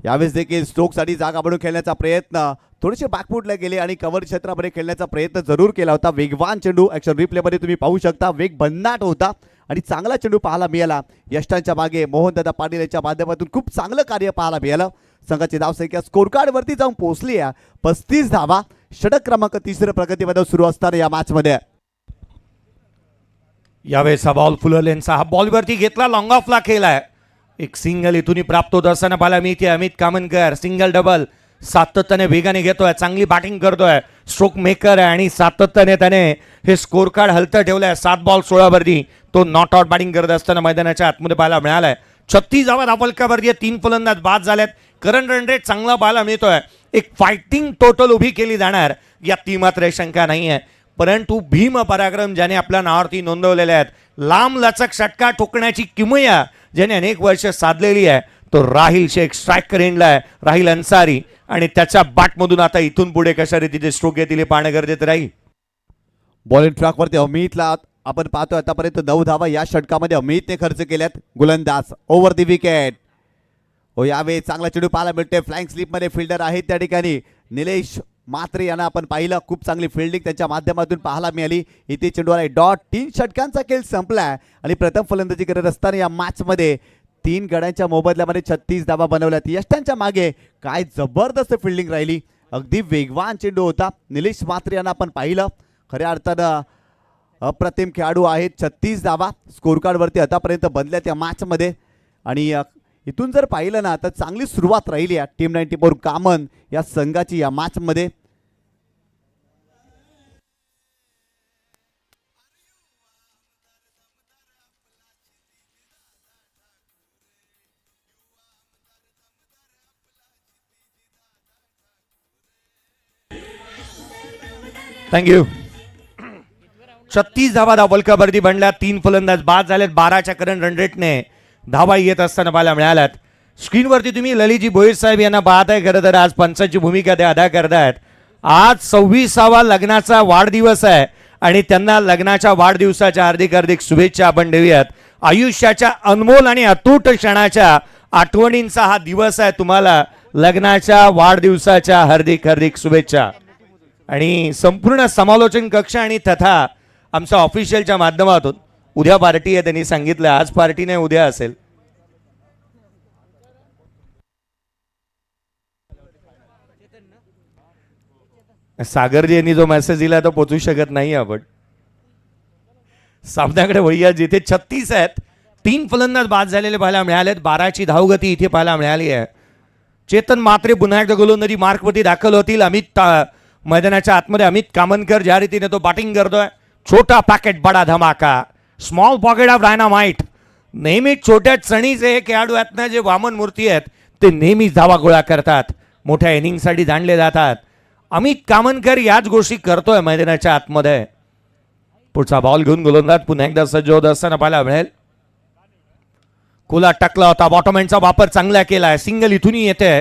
यावेळेस देखील स्ट्रोकसाठी जागा बनवून खेळण्याचा प्रयत्न, थोडेसे बॅकफूटला गेले आणि कव्हर क्षेत्रामध्ये खेळण्याचा प्रयत्न जरूर केला होता. वेगवान चेंडू ॲक्शन रिप्लेमध्ये तुम्ही पाहू शकता, वेग भन्नाट होता आणि चांगला चेंडू पाहायला मिळाला. यष्टांच्या मागे मोहनदादा पाटील यांच्या माध्यमातून खूप चांगलं कार्य पाहायला मिळालं. संघाची धावसंख्या स्कोर कार्डवरती जाऊन पोहोचली आहे 35 धावा. षटक क्रमांक 3 प्रगतीमध्ये सुरू असताना या मॅचमध्ये यावेळेस हा बॉल फुलरलेनचा हा बॉलवरती घेतला, लॉंग ऑफला केलाय. एक सिंगल इथूनही प्राप्त होत असताना पाहायला मिळते. अमित कामनकर सिंगल डबल सातत्याने वेगाने घेतोय, चांगली बॅटिंग करतोय, स्ट्रोक मेकर आहे आणि सातत्याने त्याने हे स्कोर कार्ड हलतं ठेवलंय. 7 बॉल 16 वरती तो नॉट आउट बॅटिंग करत असताना मैदानाच्या आतमध्ये पाहायला मिळालाय. 36 धावा धावलकावरती 3 फलंदाज बाद झाल्यात. करंट रन रेट चांगला पाहायला मिळतोय. एक फायटिंग टोटल उभी केली जाणार यात मात्र शंका नाही आहे. परंतु भीम पराक्रम ज्याने आपल्या नावावरती नोंदवलेले आहेत, लांब लचक षटका ठोकण्याची किमया ज्याने अनेक वर्ष साधलेली आहे, तो राहिल शेख स्ट्रायकर एंडला आहे, राहिल अन्सारी. आणि त्याच्या बॅटमधून आता इथून पुढे कशा रीतीचे स्ट्रोक येतील हे पाहणं गरजेचं राहील. बॉलिंग ट्रॅकवरती अमितला आपण पाहतोय आतापर्यंत 9 धावा या षटकामध्ये अमितने खर्च केल्यात. गोलंदाज ओव्हर दी विकेट. हो, यावेळी चांगला चेंडू पाहायला मिळतोय. फ्लाइंग स्लिपमध्ये फिल्डर आहेत त्या ठिकाणी निलेश मात्रे यांना आपण पाहिलं, खूप चांगली फिल्डिंग त्यांच्या माध्यमातून पाहायला मिळाली. इथे चेंडूला डॉट. 3 षटकांचा खेळ संपलाय आणि प्रथम फलंदाजी करत असताना या मॅचमध्ये 3 गड्यांच्या मोबदल्यामध्ये 36 धावा बनवल्यात. यष्टांच्या मागे काय जबरदस्त फिल्डिंग राहिली, अगदी वेगवान चेंडू होता. निलेश मात्रे यांना आपण पाहिलं, खऱ्या अर्थानं अप्रतिम खेळाडू आहेत. 36 धावा स्कोर कार्डवरती आतापर्यंत बनल्यात या मॅचमध्ये. आणि इथून जर पाहिलं ना तर चांगली सुरुवात राहिली आहे टीम 94 कामन या संघाची या मॅचमध्ये. थँक्यू. 36 धावा धावलकावरती बनल्या. 3 फलंदाज बाद झालेत. 12च्या करंट रन रेटने धावा येत असताना पाहायला मिळाल्यात. स्क्रीनवरती तुम्ही ललितजी भोईर साहेब यांना पाहताय. खरं तर आज पंचाची भूमिका ते अदा करतायत. आज 26वा लग्नाचा वाढदिवस आहे आणि त्यांना लग्नाच्या वाढदिवसाच्या हार्दिक हार्दिक शुभेच्छा आपण देऊयात. आयुष्याच्या अनमोल आणि अतूट क्षणाच्या आठवणींचा हा दिवस आहे. तुम्हाला लग्नाच्या वाढदिवसाच्या हार्दिक हार्दिक शुभेच्छा. आणि संपूर्ण समालोचन कक्ष आणि तथा आमच्या ऑफिशियलच्या माध्यमातून उद्या पार्टी आहे त्यांनी सांगितलं. आज पार्टी नाही, उद्या असेल. सागरजी यांनी जो मेसेज दिला तो पोचू शकत नाही आपण. सामन्याकडे वळूया जिथे 36 आहेत. 3 फलंदाज बाद झालेले पाहायला मिळालेत. 12ची धावगती इथे पाहायला मिळाली आहे. चेतन मात्रे पुन्हा एकदा गोलंदाजी मार्कवरती दाखल होतील. मैदानाच्या आतमध्ये अमित कामनकर ज्या रीतीने तो बॅटिंग करतोय. छोटा पॅकेट बडा धमाका, स्मॉल पॉकेट ऑफ डायनामाइट. नेहमी छोट्या चणीचे हे खेळाडू आहेत ना, जे वामन मूर्ती आहेत, ते नेहमीच धावा गोळा करतात, मोठ्या इनिंगसाठी जाणले जातात. अमित कामनकर याच गोष्टी करतोय मैदानाच्या आतमध्ये. पुढचा बॉल घेऊन गोलंदाज पुन्हा एकदा सज्ज होत असताना पाहायला मिळेल. कुला टकला होता, बॉटमॅनचा वापर चांगला केलाय. सिंगल इथूनही येते.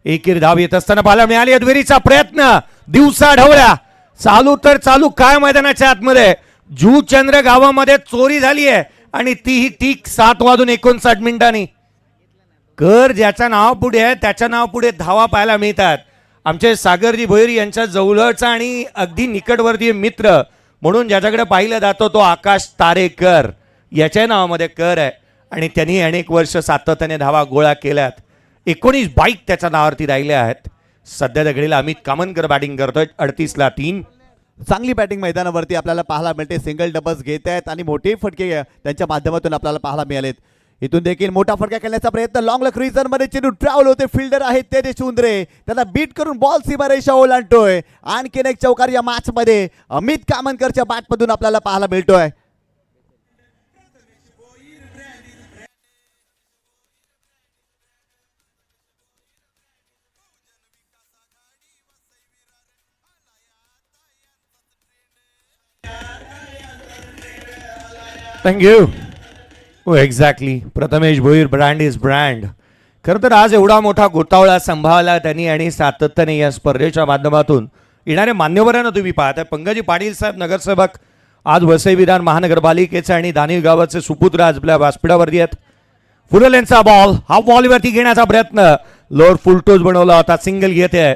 एकेरी धाव येत असताना पाहायला मिळाली. अद्वेरीचा प्रयत्न दिवसा ढवळ्या, चालू तर चालू काय मैदानाच्या आतमध्ये. जुचंद्र गावामध्ये चोरी झाली आहे आणि तीही ठीक 7:59 कर ज्याच्या नाव पुढे आहे त्याच्या नाव पुढे धावा पाहायला मिळतात. आमचे सागरजी भोईर यांच्या जवळचा आणि अगदी निकटवर्तीय मित्र म्हणून ज्याच्याकडे पाहिलं जातो तो आकाश तारेकर. याच्या नावामध्ये कर आहे आणि त्यांनी अनेक वर्ष सातत्याने धावा गोळा केल्यात. 19 बाईक त्याच्या नावावरती राहिले आहेत. सध्या घडीला अमित कामनकर बॅटिंग करतोय. 38ला 3. चांगली बॅटिंग मैदानावरती आपल्याला पाहायला मिळते. सिंगल डबल्स घेत आहेत आणि मोठे फटके त्यांच्या माध्यमातून आपल्याला पाहायला मिळालेत. इथून देखील मोठा फटका खेळण्याचा प्रयत्न. लॉंग लेग मध्ये चेंडू ट्रॅव्हल होते. फिल्डर आहेत तेजस चुंद्रे, त्यांना बीट करून बॉल सीमारेषा ओलांडतोय. आणखीन एक चौकार या मॅच मध्ये अमित कामनकरच्या बॅटमधून आपल्याला पाहायला मिळतोय. थँक्यू. हो exactly. Prathamesh Bhoir, brand is brand. खरं तर आज एवढा मोठा गोतावळा सांभाळला त्यांनी आणि सातत्याने या स्पर्धेच्या माध्यमातून येणारे मान्यवरांना तुम्ही पाहताय. पंकजी पाटील साहेब नगरसेवक आज वसई विधान महानगरपालिकेचे आणि दानिव गावाचे सुपुत्र आज आपल्या व्यासपीठावरती आहेत. फुललेंचा बॉल, हा बॉलवरती घेण्याचा प्रयत्न. लोअर फुलटोज बनवला होता, सिंगल घेते आहे.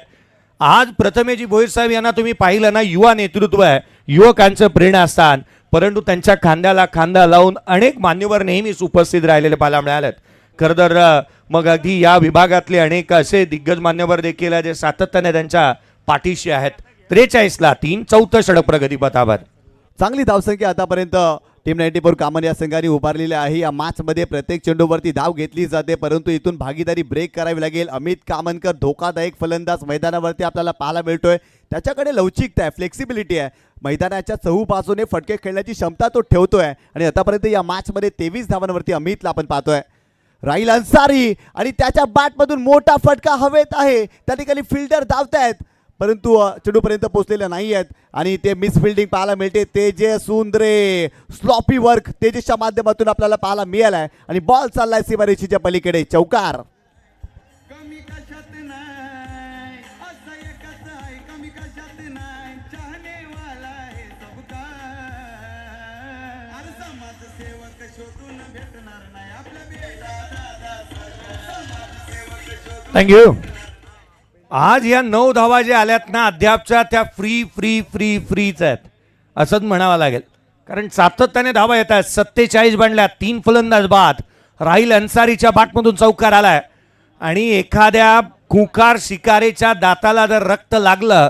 आज प्रथमेजी भोईर साहेब यांना तुम्ही पाहिलं ना, युवा नेतृत्व आहे, युवकांचं प्रेरणास्थान, परंतु त्यांच्या खांद्याला खांदा लावून अनेक मान्यवर नेहमीच उपस्थित राहिलेले पाहायला मिळालेत. खरं तर मग अगदी या विभागातले अनेक असे दिग्गज मान्यवर देखील आहे जे सातत्याने त्यांच्या पाठीशी आहेत. 43ला 3, चौथं षटक प्रगतीपथावर. चांगली धावसंख्या आतापर्यंत टीम 94 कामन या संघाने उभारलेली आहे. या मॅचमध्ये प्रत्येक चेंडूवरती धाव घेतली जाते, परंतु इथून भागीदारी ब्रेक करावी लागेल. अमित कामनकर धोकादायक फलंदाज मैदानावरती आपल्याला पाहायला मिळतोय. त्याच्याकडे लवचिकता आहे, फ्लेक्सिबिलिटी आहे, मैदानाच्या चहूबाजूने फटके खेळण्याची क्षमता तो ठेवतोय. आणि आतापर्यंत या मॅचमध्ये 23 धावांवरती अमितला आपण पाहतोय. राहिल अन्सारी आणि त्याच्या बॅटमधून मोठा फटका हवेत आहे. त्या ठिकाणी फिल्डर धावतायत, परंतु चेंडूपर्यंत पोहोचलेले नाही आहेत आणि ते मिस फिल्डिंग पाहायला मिळते. तेजस सुंदरे स्लॉपी वर्क तेजसच्या माध्यमातून आपल्याला पाहायला मिळालाय आणि बॉल चाललाय सीमारेषेच्या पलीकडे. चौकार. थँक्यू. आज या 9 धावा ज्या आल्यात ना अद्यापच्या, त्या फ्रीच आहेत असंच म्हणावं लागेल, कारण सातत्याने धावा येत आहेत. 47 बनल्यात, 3 फलंदाज बाद. राहिल अन्सारीच्या बॅटमधून चौकार आलाय आणि एखाद्या खुंखार शिकारीच्या दाताला जर रक्त लागलं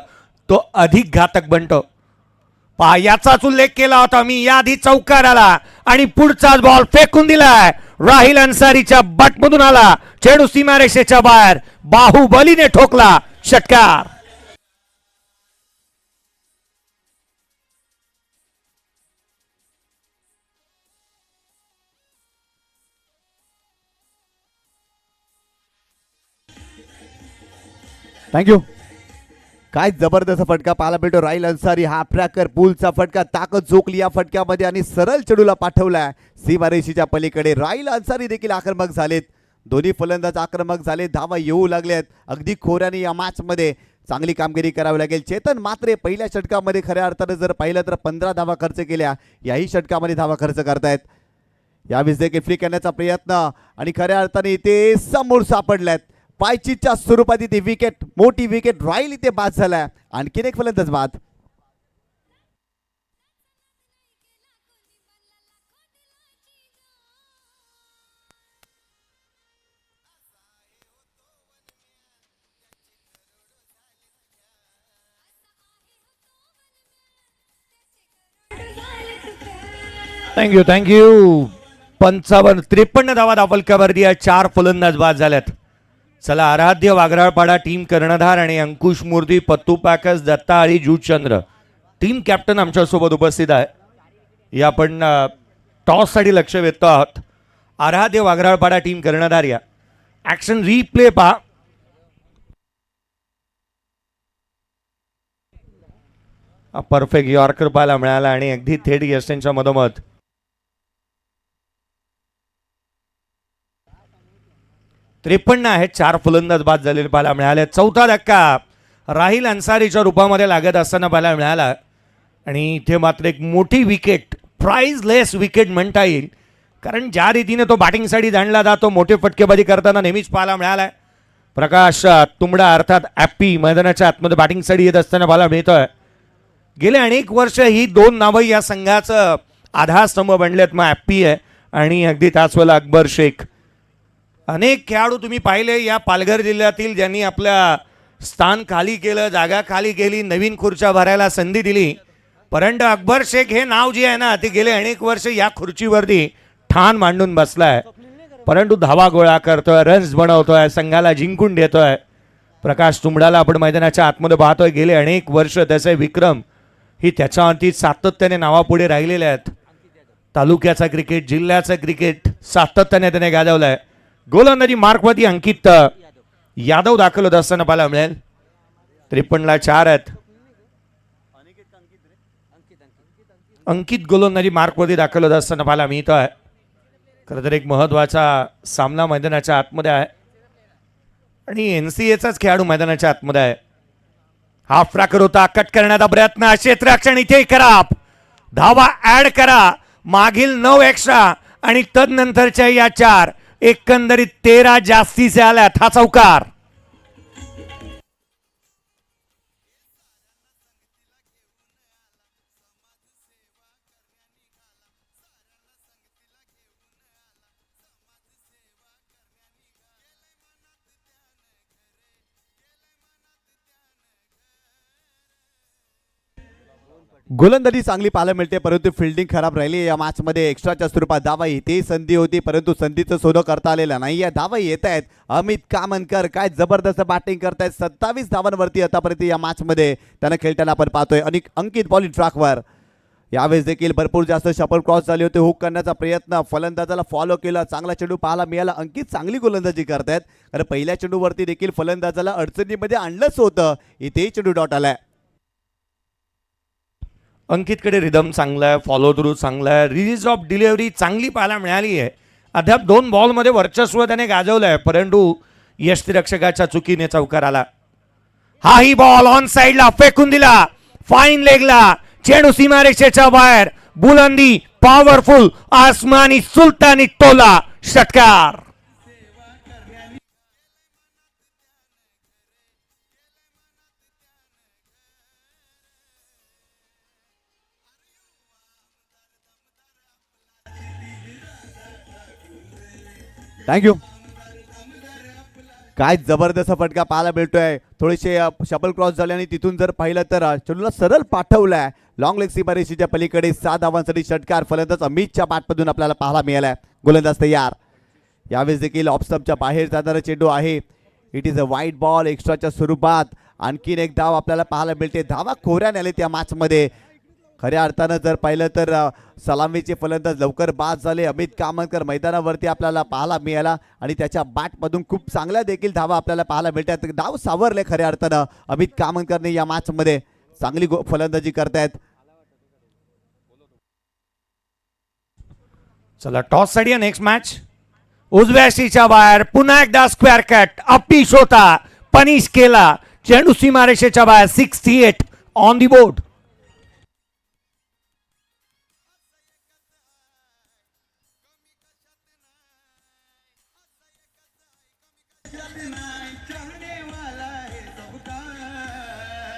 तो अधिक घातक बनतो. पहा, याचाच उल्लेख केला होता मी, याआधी चौकार आला आणि पुढचाच बॉल फेकून दिलाय. राहिल अन्सारीच्या बॅटमधून आला, चेंडू सीमारेषेच्या बाहेर, बाहुबलीने ठोकला, षटकार. थँक्यू. काय जबरदस्त फटका पाहायला मिळतो. राहिल अन्सारी हा ट्रॅकर पूलचा फटका, ताकद झोकली या फटक्यामध्ये आणि सरळ चेंडूला पाठवलाय सीमारेषेच्या पलीकडे. राहिल अन्सारी देखील आक्रमक झालेत, दोन्ही फलंदाज आक्रमक झाले, धावा येऊ लागल्यात. अगदी खोऱ्याने या मॅचमध्ये चांगली कामगिरी करावी लागेल. चेतन मात्रे पहिल्या षटकामध्ये खऱ्या अर्थाने जर पाहिलं तर 15 धावा खर्च केल्या, याही षटकामध्ये धावा खर्च करतायत. यावेळेस देखील फ्लिक करण्याचा प्रयत्न आणि खऱ्या अर्थाने इथे समोर सापडल्यात. पायचीच्या स्वरूपात इथे विकेट, मोठी विकेट. राहिल इथे बाद झालाय, आणखीन एक फलंदाज बाद. थँक्यू. 53 धावा दाफलक्यावरती आहे, 4 फलंदाज बाद झाल्यात. चला, आराध्य वागराळपाडा टीम कर्णधार आणि अंकुश मूर्ती, पत्तू पॅकस, दत्ता आणि जूचंद्र टीम कॅप्टन आमच्यासोबत उपस्थित आहे. या आपण टॉससाठी लक्ष वेधतो आहोत. आराध्य वागराळपाडा टीम कर्णधार, या ऍक्शन रिप्ले पहा. परफेक्ट यॉर्कर पाहायला मिळाला आणि अगदी थेट यष्टींच्या मधोमध. 53 आहेत, 4 फलंदाज बाद झालेले पाहायला मिळाले. चौथा धक्का राहिल अन्सारीच्या रूपामध्ये लागत असताना पाहायला मिळाला आणि इथे मात्र एक मोठी विकेट, प्राइजलेस विकेट म्हणता येईल, कारण ज्या रीतीने तो बॅटिंगसाठी जाणला जातो, मोठे फटकेबाजी करताना नेहमीच पाहायला मिळालाय. प्रकाश तुंबडा अर्थात ॲप्पी मैदानाच्या आतमध्ये बॅटिंगसाठी येत असताना पाहायला मिळतोय. गेले अनेक वर्ष ही 2 नावं या संघाचं आधारस्तंभ बनलेत. मग ॲप्पी आहे आणि अगदी त्याच वेळेला अकबर शेख. अनेक खेळाडू तुम्ही पाहिले या पालघर जिल्ह्यातील, ज्यांनी आपल्या स्थान खाली केलं, जागा खाली केली, नवीन खुर्च्या भरायला संधी दिली. परंतु अकबर शेख हे नाव जे आहे ना, ते गेले अनेक वर्ष या खुर्चीवरती ठाण मांडून बसलाय, परंतु धावा गोळा करतोय, रन्स बनवतोय, संघाला जिंकून देतोय. प्रकाश तुंबडाला आपण मैदानाच्या आतमध्ये पाहतोय. गेले अनेक वर्ष त्याचे विक्रम ही त्याच्यावरती सातत्याने नावापुढे राहिलेले आहेत. तालुक्याचा क्रिकेट, जिल्ह्याचा क्रिकेट सातत्याने त्याने गाजवलाय. गोलंदाजी मार्कवरती अंकित यादव दाखल होत असताना पाहायला मिळेल. 53ला 4 आहेत. अंकित गोलंदाजी मार्कवरती दाखल होत असताना पाहायला मिळतोय. खरं तर एक महत्वाचा सामना मैदानाच्या आतमध्ये आहे आणि NCAचाच खेळाडू मैदानाच्या आतमध्ये आहे. हाफ ट्रॅकर होता, कट करण्याचा प्रयत्न, क्षेत्ररक्षण इथे करा, धावा ऍड करा, मागील 9 एक्स्ट्रा आणि तदनंतरच्या या 4, एकंदरीत 13 जास्तीचे आल्यात. हा चौकार. गोलंदाजी चांगली पाहायला मिळते, परंतु फिल्डिंग खराब राहिली या मॅच मध्ये. एक्स्ट्राच्या स्वरूपात धावा ही संधी होती, परंतु संधीचं सोनं करता आलेलं नाही. या धावा येत आहेत. अमित कामनकर काय जबरदस्त बॅटिंग करतायत. 27 धावांवरती आतापर्यंत या मॅच मध्ये त्यांना खेळताना आपण पाहतोय. आणि अंकित बॉलिंग ट्रॅकवर यावेळेस देखील भरपूर जास्त शपल क्रॉस झाले होते. हुक करण्याचा प्रयत्न, फलंदाजाला फॉलो केला, चांगला चेंडू पाहायला मिळाला. अंकित चांगली गोलंदाजी करतायत, कारण पहिल्या चेंडूवरती देखील फलंदाजाला अडचणीमध्ये आणलंच होतं. इथेही चेंडू डॉट आलाय. अंकितकडे रिदम चांगला आहे, फॉलो थ्रू चांगला आहे, रिलीज ऑफ डिलिव्हरी चांगली पाहायला मिळाली आहे. अद्याप 2 बॉलमध्ये वर्चस्व त्याने गाजवलं आहे, परंतु यष्टिरक्षकाच्या चुकीने चौकार आला. हाही बॉल ऑन साइडला फेकून दिला, फाईन लेगला, चेंडू सीमारेषेच्या बाहेर, बुलंदी पॉवरफुल, आसमानी सुलतानी टोला, षटकार. थँक्यू. काय जबरदस्त फटका पाहायला मिळतोय. थोडेसे शबल क्रॉस झाले आणि तिथून जर पाहिलं तर चेंडूला सरळ पाठवलाय लॉंग लेग सीमारेषेच्या पलीकडे. 7 धावांसाठी षटकार फलंदाज अमितच्या बॅटमधून आपल्याला पाहायला मिळालाय. गोलंदाज तयार. यावेळेस देखील ऑफ स्टंपच्या बाहेर जाणारा चेंडू आहे. इट इज अ वाईट बॉल. एक्स्ट्राच्या स्वरूपात आणखीन एक धाव आपल्याला पाहायला मिळते. धावा खोऱ्याने आले त्या मॅचमध्ये. खऱ्या अर्थानं जर पाहिलं तर सलामीचे फलंदाज लवकर बाद झाले. अमित कामनकर मैदानावरती आपल्याला पाहायला मिळाला आणि त्याच्या बॅटमधून खूप चांगल्या देखील धावा आपल्याला पाहायला मिळतात. धाव सावरले खऱ्या अर्थानं अमित कामनकरने या मॅचमध्ये. चांगली फलंदाजी करतायत. चला टॉस साठी नेक्स्ट मॅच. उजव्या शीच्या बाहेर पुन्हा एकदा स्क्वेअर कट, अपीश होता, पनिश केला, चेंडू सीमारेषेच्या बाहेर. 68 ऑन दी बोर्ड.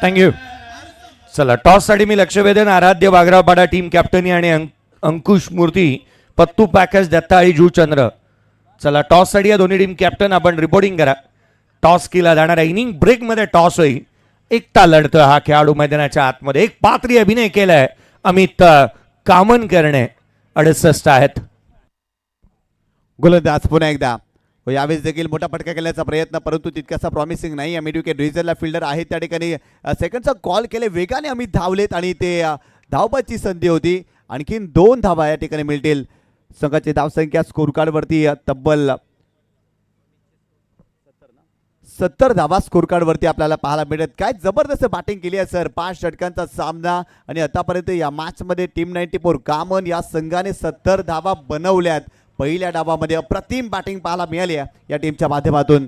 थँक्यू. चला टॉस साठी मी लक्ष वेधन आराध्य वाघरापाडा टीम कॅप्टनी आणि अंकुश मूर्ती, पत्तू पॅकेज दत्ता आणि जूचंद्र. चला टॉस साठी या दोन्ही टीम कॅप्टन आपण रिपोर्टिंग करा. टॉस केला जाणार आहे. इनिंग ब्रेक मध्ये टॉस होईल. एकटा लढतो हा खेळाडू मैदानाच्या आतमध्ये. एक पात्री अभिनय केलाय अमित कामनकरने. 68 आहेत. गोलंदाज पुन्हा एकदा. यावेळेस देखील मोठा फटका केल्याचा प्रयत्न, परंतु तितकासा प्रॉमिसिंग नाही. मिड विकेट रिझर्वला फिल्डर आहे त्या ठिकाणी. सेकंडचा कॉल केले, वेगाने अमित धावलेत आणि ते धावबाची संधी होती. आणखीन 2 धावा या ठिकाणी मिळतील. संघाची धावसंख्या स्कोर कार्डवरती तब्बल 70 धावा स्कोर कार्डवरती आपल्याला पाहायला मिळत. काय जबरदस्त बॅटिंग केली आहे सर. 5 षटकांचा सामना आणि आतापर्यंत या मॅचमध्ये टीम 94 कामन या संघाने 70 धावा बनवल्यात. पहिल्या डावामध्ये अप्रतिम बॅटिंग पाहायला मिळाली या टीमच्या माध्यमातून.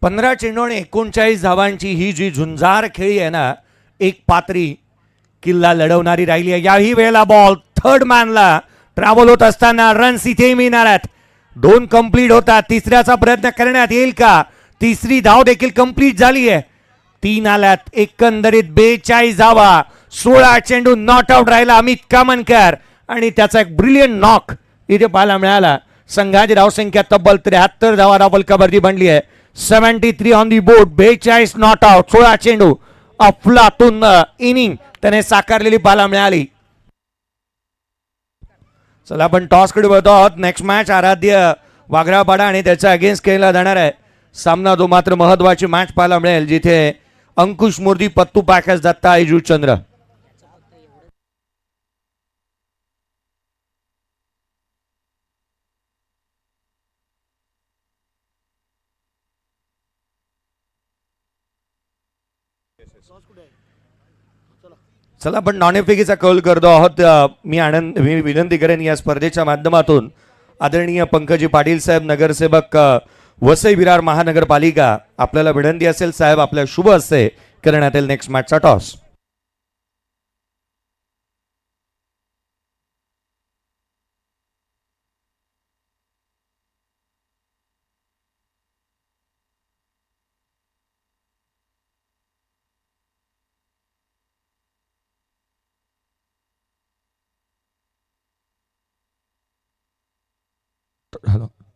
15 चेंडू आणि 39 धावांची ही जी झुंजार खेळी आहे ना, एक पात्री किल्ला लढवणारी राहिली आहे. याही वेळेला बॉल थर्ड मॅनला ट्रॅव्हल होत असताना रन्स इथे मिळणार आहेत. 2 कंप्लीट होतात. तिसऱ्याचा प्रयत्न करण्यात येईल का? तिसरी धाव देखील कंप्लीट झाली आहे. 3 आल्यात. एकंदरीत 42 धावा. 16 चेंडू नॉट आउट राहिला अमित कामनकर आणि त्याचा एक ब्रिलियंट नॉक इथे पाहायला मिळाला. संघाची धावसंख्या तब्बल 73 धावा धावलकावरती बनली आहे. 73 on the board. 42 not out. 16 चेंडू. अफलातून इनिंग त्याने साकारलेली पाहायला मिळाली. चला आपण टॉस कडे बघतो आहोत. नेक्स्ट मॅच आराध्य वाघरापाडा आणि त्याच्या अगेन्स्ट खेळला जाणार आहे. सामना तो मात्र महत्वाची मॅच पाहायला मिळेल, जिथे अंकुश मूर्ती, पत्तू पॅकेज दत्ता आणि जूचंद्र. चला आपण नाणेफेकीचा कौल करतो आहोत. मी विनंती करेन या स्पर्धेच्या माध्यमातून आदरणीय पंकजी पाटील साहेब, नगरसेवक वसई विरार महानगरपालिका, आपल्याला विनंती असेल साहेब आपल्या शुभ हस्ते करण्यात येईल नेक्स्ट मॅचचा टॉस.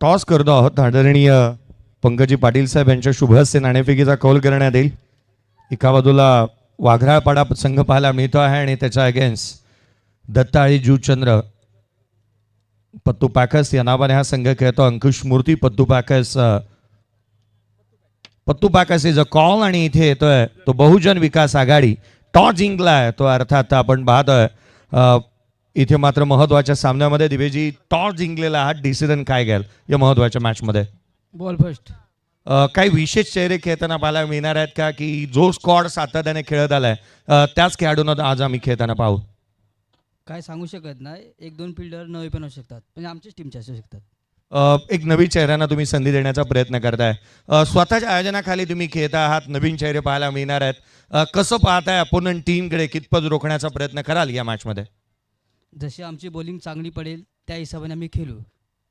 टॉस करतो आहोत. आदरणीय पंकजी पाटील साहेब यांच्या शुभ हस्ते नाणेफेकीचा कौल करण्यात येईल. एका बाजूला वाघराळपाडा संघ पाहायला मिळतो आहे आणि त्याच्या अगेन्स्ट दत्ताळी जूचंद्र पत्तू पॅकर्स या नावाने हा संघ खेळतो. अंकुश मूर्ती पत्तू पॅकर्स इज अ कॉल आणि इथे येतोय तो बहुजन विकास आघाडी टॉस जिंकलाय तो, अर्थात आपण पाहतोय इथे मात्र महत्वाच्या सामन्यामध्ये दिवेजी टॉस जिंकलेला हा डिसिजन काय घ्याल या महत्वाच्या मॅचमध्ये? Ball first. काही विशेष चेहरे खेळताना पाहायला मिळणार आहेत का, की जो स्क्वॉड सातत्याने खेळत आलाय त्याच खेळाडूंना आज आम्ही खेळताना पाहू? काय सांगू शकत नाही, एक दोन फिल्डर नवे पण असू शकतात, म्हणजे आमचीच टीमचे असू शकतात. एक नवीन चेहऱ्यांना तुम्ही संधी देण्याचा प्रयत्न करताय. स्वतःच्या आयोजनाखाली तुम्ही खेळत आहात, नवीन चेहरे पाहायला मिळणार आहेत. कसं पाहताय अपोनंट टीमकडे, कितपत रोखण्याचा प्रयत्न कराल या मॅचमध्ये? जशी आमची बॉलिंग चांगली पडेल त्या हिशोबाने आम्ही खेळू.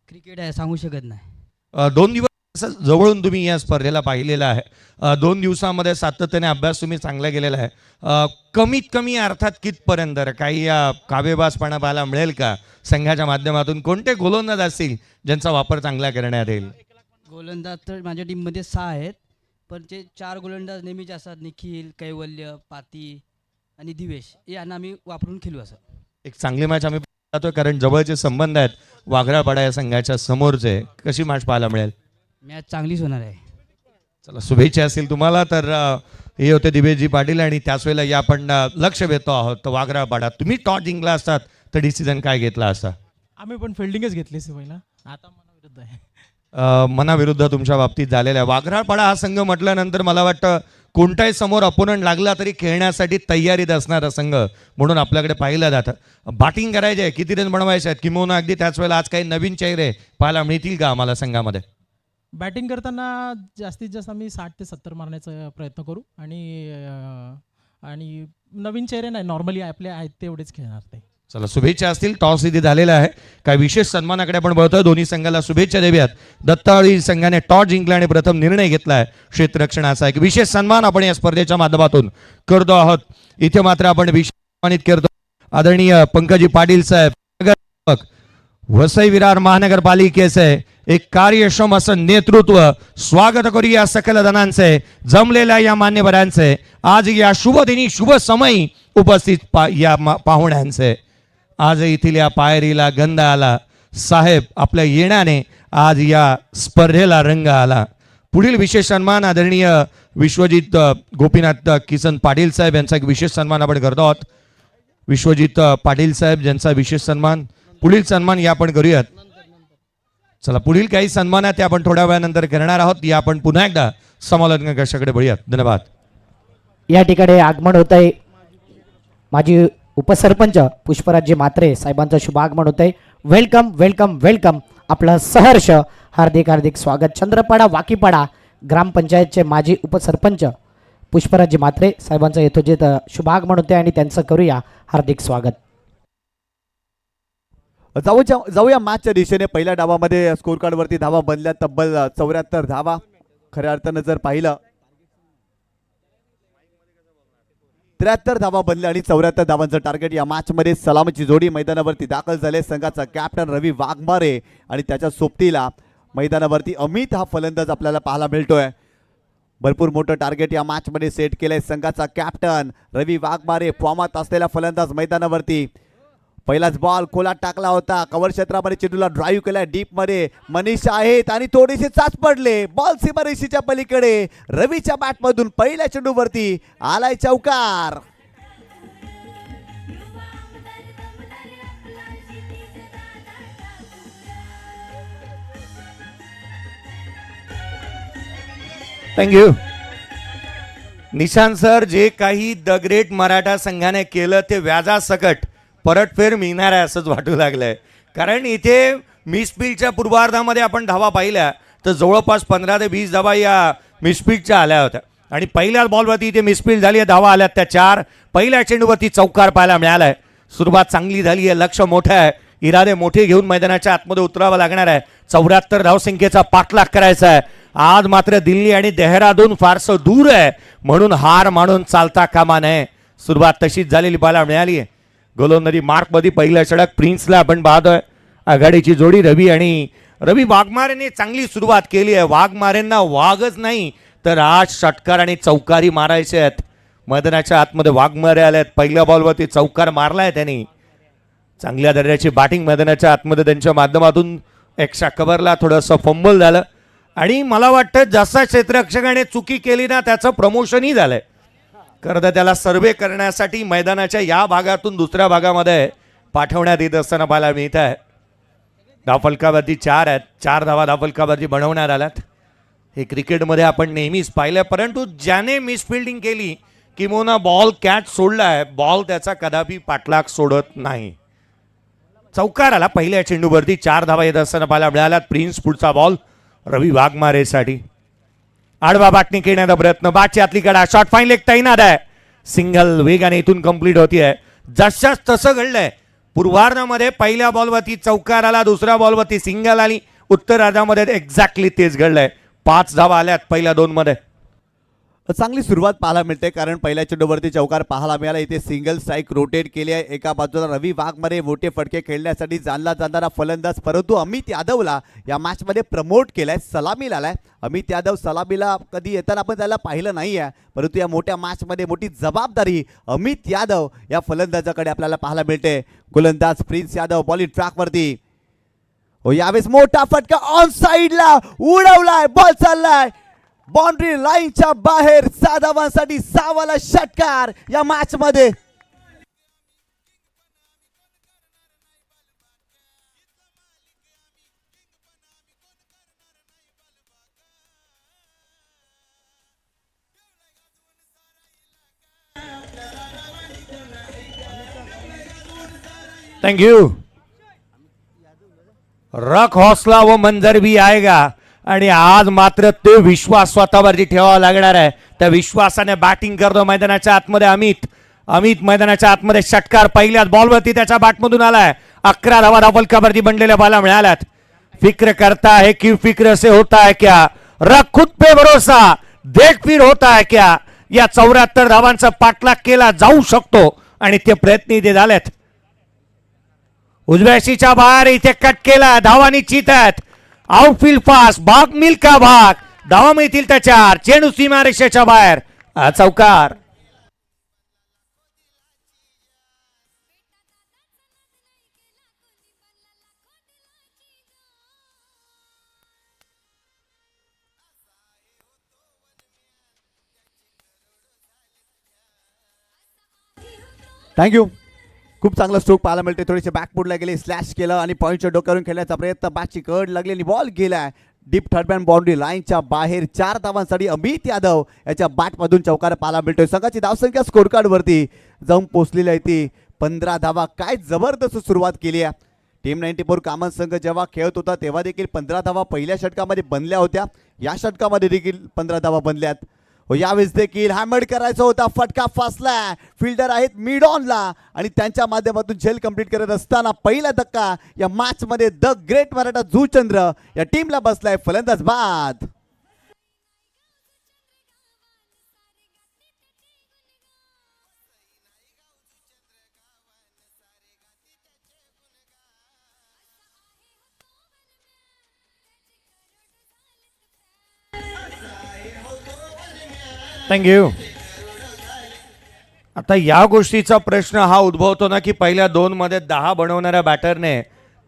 क्रिकेट आहे, सांगू शकत नाही. 2 दिवस असं जवळून तुम्ही या स्पर्धेला पाहिलेलं आहे. 2 दिवसामध्ये सातत्याने अभ्यास तुम्ही चांगला गेलेला आहे. कमीत कमी अर्थात कितपर्यंत काही कावेबाजपणा पाहायला मिळेल का संघाच्या माध्यमातून? कोणते गोलंदाज असतील ज्यांचा वापर चांगला करण्यात येईल? गोलंदाज तर माझ्या टीममध्ये 6 आहेत, पण ते 4 गोलंदाज नेहमीचे असतात. निखिल, कैवल्य, पाती आणि दिवेश यांना आम्ही वापरून खेळू. असं एक चांगली मॅच आम्ही पाहतोय, कारण जवळचे संबंध आहेत वाघराळपाडा या संघाच्या समोरचे. कशी मॅच पाहायला मिळेल? मॅच चांगलीच होणार आहे. चला, शुभेच्छा असतील तुम्हाला. तर हे होते दिवेशजी पाटील आणि त्याच वेळेला या आपण लक्ष देतो आहोत तर वाघराळपाडा. तुम्ही टॉस जिंकला असतात तर डिसिजन काय घेतला असता? आम्ही पण फिल्डिंगच घेतली पहिला, आता मनाविरुद्ध आहे. मनाविरुद्ध तुमच्या बाबतीत झालेला आहे. वाघराळपाडा हा संघ म्हटल्यानंतर मला वाटतं कोणताही समोर अपोनंट लागला तरी खेळण्यासाठी तयारीत असणारा संघ म्हणून आपल्याकडे पाहिलं जातं. बॅटिंग करायचे आहे, किती रन बनवायचे आहेत, किंवा अगदी त्याच वेळेला आज काही नवीन चेहरे पाहायला मिळतील का आम्हाला संघामध्ये? बॅटिंग करताना जास्तीत जास्त आम्ही 60 ते 70 मारण्याचा प्रयत्न करू आणि नवीन चेहरे नाही, नॉर्मली आपले आहेत तेवढेच खेळणार ते. चला, शुभेच्छा असतील. टॉस इथे झालेला आहे. काय विशेष सन्मानाकडे आपण बघतोय. दोन्ही संघाला शुभेच्छा देऊयात. दत्ताळी संघाने टॉस जिंकला आणि प्रथम निर्णय घेतलाय क्षेत्ररक्षणाचा. एक विशेष सन्मान आपण या स्पर्धेच्या माध्यमातून करतो आहोत. इथे मात्र आपण विशेष सन्मानित करतो आदरणीय पंकजी पाटील साहेब, वसई विरार महानगरपालिकेचे एक कार्यक्षम असं नेतृत्व. स्वागत करूया सकल जणांचे, जमलेल्या या मान्यवरांचे, आज या शुभ दिनी शुभ समयी उपस्थित या पाहुण्यांचे. आज येथील या पायरीला गंध आला. साहेब आपल्या येण्याने आज या स्पर्धेला रंग आला. पुढील विशेष सन्मान आदरणीय विश्वजित गोपीनाथ किसन पाटील साहेब यांचा एक विशेष सन्मान आपण करतो आहोत. विश्वजित पाटील साहेब यांचा विशेष सन्मान. पुढील सन्मान या आपण करूयात. चला, पुढील काही सन्मान आहे ते आपण थोड्या वेळानंतर करणार आहोत. या आपण पुन्हा एकदा समालोचन कक्षाकडे बघूयात. धन्यवाद. या ठिकाणी आगमन होत आहे माजी उपसरपंच पुष्पराजजी म्हात्रे साहेबांचं शुभ आगमन होत आहे. Welcome welcome welcome. आपलं सहर्ष हार्दिक हार्दिक स्वागत. चंद्रपाडा वाकीपाडा ग्रामपंचायतचे माजी उपसरपंच पुष्पराजजी म्हात्रे साहेबांचं यथोचित शुभ आगमन होते आणि त्यांचं करूया हार्दिक स्वागत. जाऊया मॅचच्या दिशेने. पहिल्या डावामध्ये स्कोर कार्डवरती धावा बनल्या तब्बल 74 धावा. खऱ्या अर्थानं जर पाहिलं 73 धावा बनल्या आणि 74 धावांचं टार्गेट. या मॅचमध्ये सलामीची जोडी मैदानावरती दाखल झाले. संघाचा कॅप्टन रवी वाघमारे आणि त्याच्या सोबतीला मैदानावरती अमित हा फलंदाज आपल्याला पाहायला मिळतोय. भरपूर मोठं टार्गेट या मॅचमध्ये सेट केलंय संघाचा कॅप्टन रवी वाघमारे. फॉर्मात असलेला फलंदाज मैदानावरती. पहिलाच बॉल खोलात टाकला होता. कव्हर क्षेत्रामध्ये चेंडूला ड्राईव्ह केलाय डीप मध्ये. मनीष आहेत आणि थोडेसे चाच पडले. बॉल सीमारेषेच्या पलीकडे. रवीच्या बॅटमधून पहिल्या चेंडूवरती आलाय चौकार. Thank you Nishant sir. जे काही द ग्रेट मराठा संघाने केलं ते व्याजासकट परतफेर मिळणार आहे असंच वाटू लागलंय. कारण इथे मिसफील्डच्या पूर्वार्धामध्ये आपण धावा पाहिल्या तर जवळपास 15 ते 20 धावा या मिसफील्डच्या आल्या होत्या आणि पहिल्याच बॉलवरती इथे मिसफील्ड झाली आहे. धावा आल्यात त्या 4. पहिल्या चेंडूवरती चौकार पाहायला मिळालाय. सुरुवात चांगली झाली आहे. लक्ष मोठं आहे. इरादे मोठे घेऊन मैदानाच्या आतमध्ये उतरावं लागणार आहे. 74 धावसंख्येचा पाठलाग करायचा आहे. आज मात्र दिल्ली आणि देहरादून फारसं दूर आहे म्हणून हार मानून चालता कामा नये. सुरुवात तशीच झालेली पाहायला मिळाली आहे. गोलंदाजी मार्कमध्ये पहिला षटक प्रिन्सला आपण पाहतोय. आघाडीची जोडी रवी वाघमारेने चांगली सुरुवात केली आहे. वाघमारेंना वाघच नाही तर आज षटकार आणि चौकारी मारायचे आहेत मैदानाच्या आतमध्ये वाघमारे आल्यात. पहिल्या बॉलवरती चौकार मारलाय त्यांनी. चांगल्या दर्जाची बॅटिंग मैदानाच्या आतमध्ये त्यांच्या माध्यमातून एक्स्ट्रा कव्हरला थोडंसं फंबल झालं आणि मला वाटतं जसा क्षेत्ररक्षकाने चुकी केली ना त्याचं प्रमोशनही झालंय. खरं तर त्याला सर्वे करण्यासाठी मैदानाच्या या भागातून दुसऱ्या भागामध्ये पाठवण्यात येत असताना पाहायला मिळत आहे. धावफलकावरती 4 आहेत. 4 धावा धावफलकावरती बनवण्यात आल्यात. हे क्रिकेटमध्ये आपण नेहमीच पाहिलं, परंतु ज्याने मिसफिल्डिंग केली किंवा बॉल कॅच सोडलाय, बॉल त्याचा कदापि पाठलाग सोडत नाही. चौकार आला पहिल्या चेंडूवरती. 4 धावा येत असताना पाहायला मिळाल्यात. प्रिन्स पुढचा बॉल रवी वाघमारेसाठी. आडवा बाटणी खेळण्याचा प्रयत्न. बाची आतली कडा. शॉर्ट फाईन लेग तैनात आहे. सिंगल वेगाने इथून कंप्लीट होतीये. जशाच तसं घडलंय. पूर्वार्धामध्ये पहिल्या बॉलवरती चौकार आला, दुसऱ्या बॉलवरती सिंगल आली. उत्तरार्धामध्ये एक्झॅक्टली तेच घडलंय. 5 धावा आल्यात पहिल्या 2 मध्ये. चांगली सुरुवात पाहायला मिळते कारण पहिल्या चेंडूवरती चौकार पाहायला मिळाला. इथे सिंगल स्ट्राईक रोटेट केली आहे. एका बाजूला रवी वाघमारे मोठे फटके खेळण्यासाठी जाणला जाणारा फलंदाज, परंतु अमित यादवला या मॅचमध्ये प्रमोट केलंय, सलामीला आलाय. अमित यादव सलामीला कधी येताना आपण त्याला पाहिलं नाही आहे, परंतु या मोठ्या मॅचमध्ये मोठी जबाबदारी अमित यादव या फलंदाजाकडे आपल्याला पाहायला मिळते. गोलंदाज प्रिन्स यादव बॉलिंग ट्रॅकवरती. हो, यावेळेस मोठा फटका ऑन साइडला उडवलाय. बॉल चाललाय बाउंड्री लाईनच्या बाहेर. 6 धावांसाठी 6वाला षटकार या मॅच मध्ये. Thank you. रख हौसला वो मंजर भी आएगा. आणि आज मात्र ते विश्वास स्वतःवरती ठेवावा लागणार आहे. त्या विश्वासाने बॅटिंग करतो मैदानाच्या आतमध्ये अमित मैदानाच्या आतमध्ये षटकार पहिल्याच बॉलवरती त्याच्या बॅटमधून आलाय. 11 धावा धावफलकावरती बनलेल्या बॉला मिळाल्यात. फिक्र करता है कि फिक्र से होता है क्या, रख खुद पे भरोसा, देख फिर होता है क्या. या 74 धावांचा पाठलाग केला जाऊ शकतो आणि ते प्रयत्न इथे झालेत. उजव्याशीच्या बाहेर इथे कट केला. धावा निश्चित आहेत. Outfield fast. भाग मिल्का भाग. धावा मिळतील त्या 4. चेंडू सीमारेषेच्या बाहेर. चौकार. थँक्यू. खूप चांगला स्ट्रोक पाहायला मिळते. थोडेसे बॅकफुटला गेले, स्लॅश केलं आणि पॉईंटच्या डोक्यावरून खेळण्याचा प्रयत्न. बॅटची कड लागलेली, बॉल गेलाय डीप थर्डमॅन बाउंड्री लाईनच्या बाहेर. 4 धावांसाठी अमित यादव याच्या बॅटमधून चौकार पाहायला मिळतोय. संघाची धावसंख्या स्कोर कार्डवरती जाऊन पोहोचलेली आहे ती 15 धावा. काय जबरदस्त सुरुवात केली आहे. टीम 94 कामन संघ जेव्हा खेळत होता तेव्हा देखील 15 धावा पहिल्या षटकामध्ये बनल्या होत्या. या षटकामध्ये देखील 15 धावा बनल्यात. यावेळेस देखील हॅमर्ड करायचा होता. फटका फासला. फिल्डर आहेत मिड ऑनला आणि त्यांच्या माध्यमातून झेल कंप्लीट करत असताना पहिला धक्का या मॅच मध्ये द ग्रेट मराठा जुचंद्र या टीमला बसलाय. फलंदाज बाद. थँक्यू. आता या गोष्टीचा प्रश्न हा उद्भवतो ना की पहिल्या 2 मध्ये 10 बनवणाऱ्या बॅटरने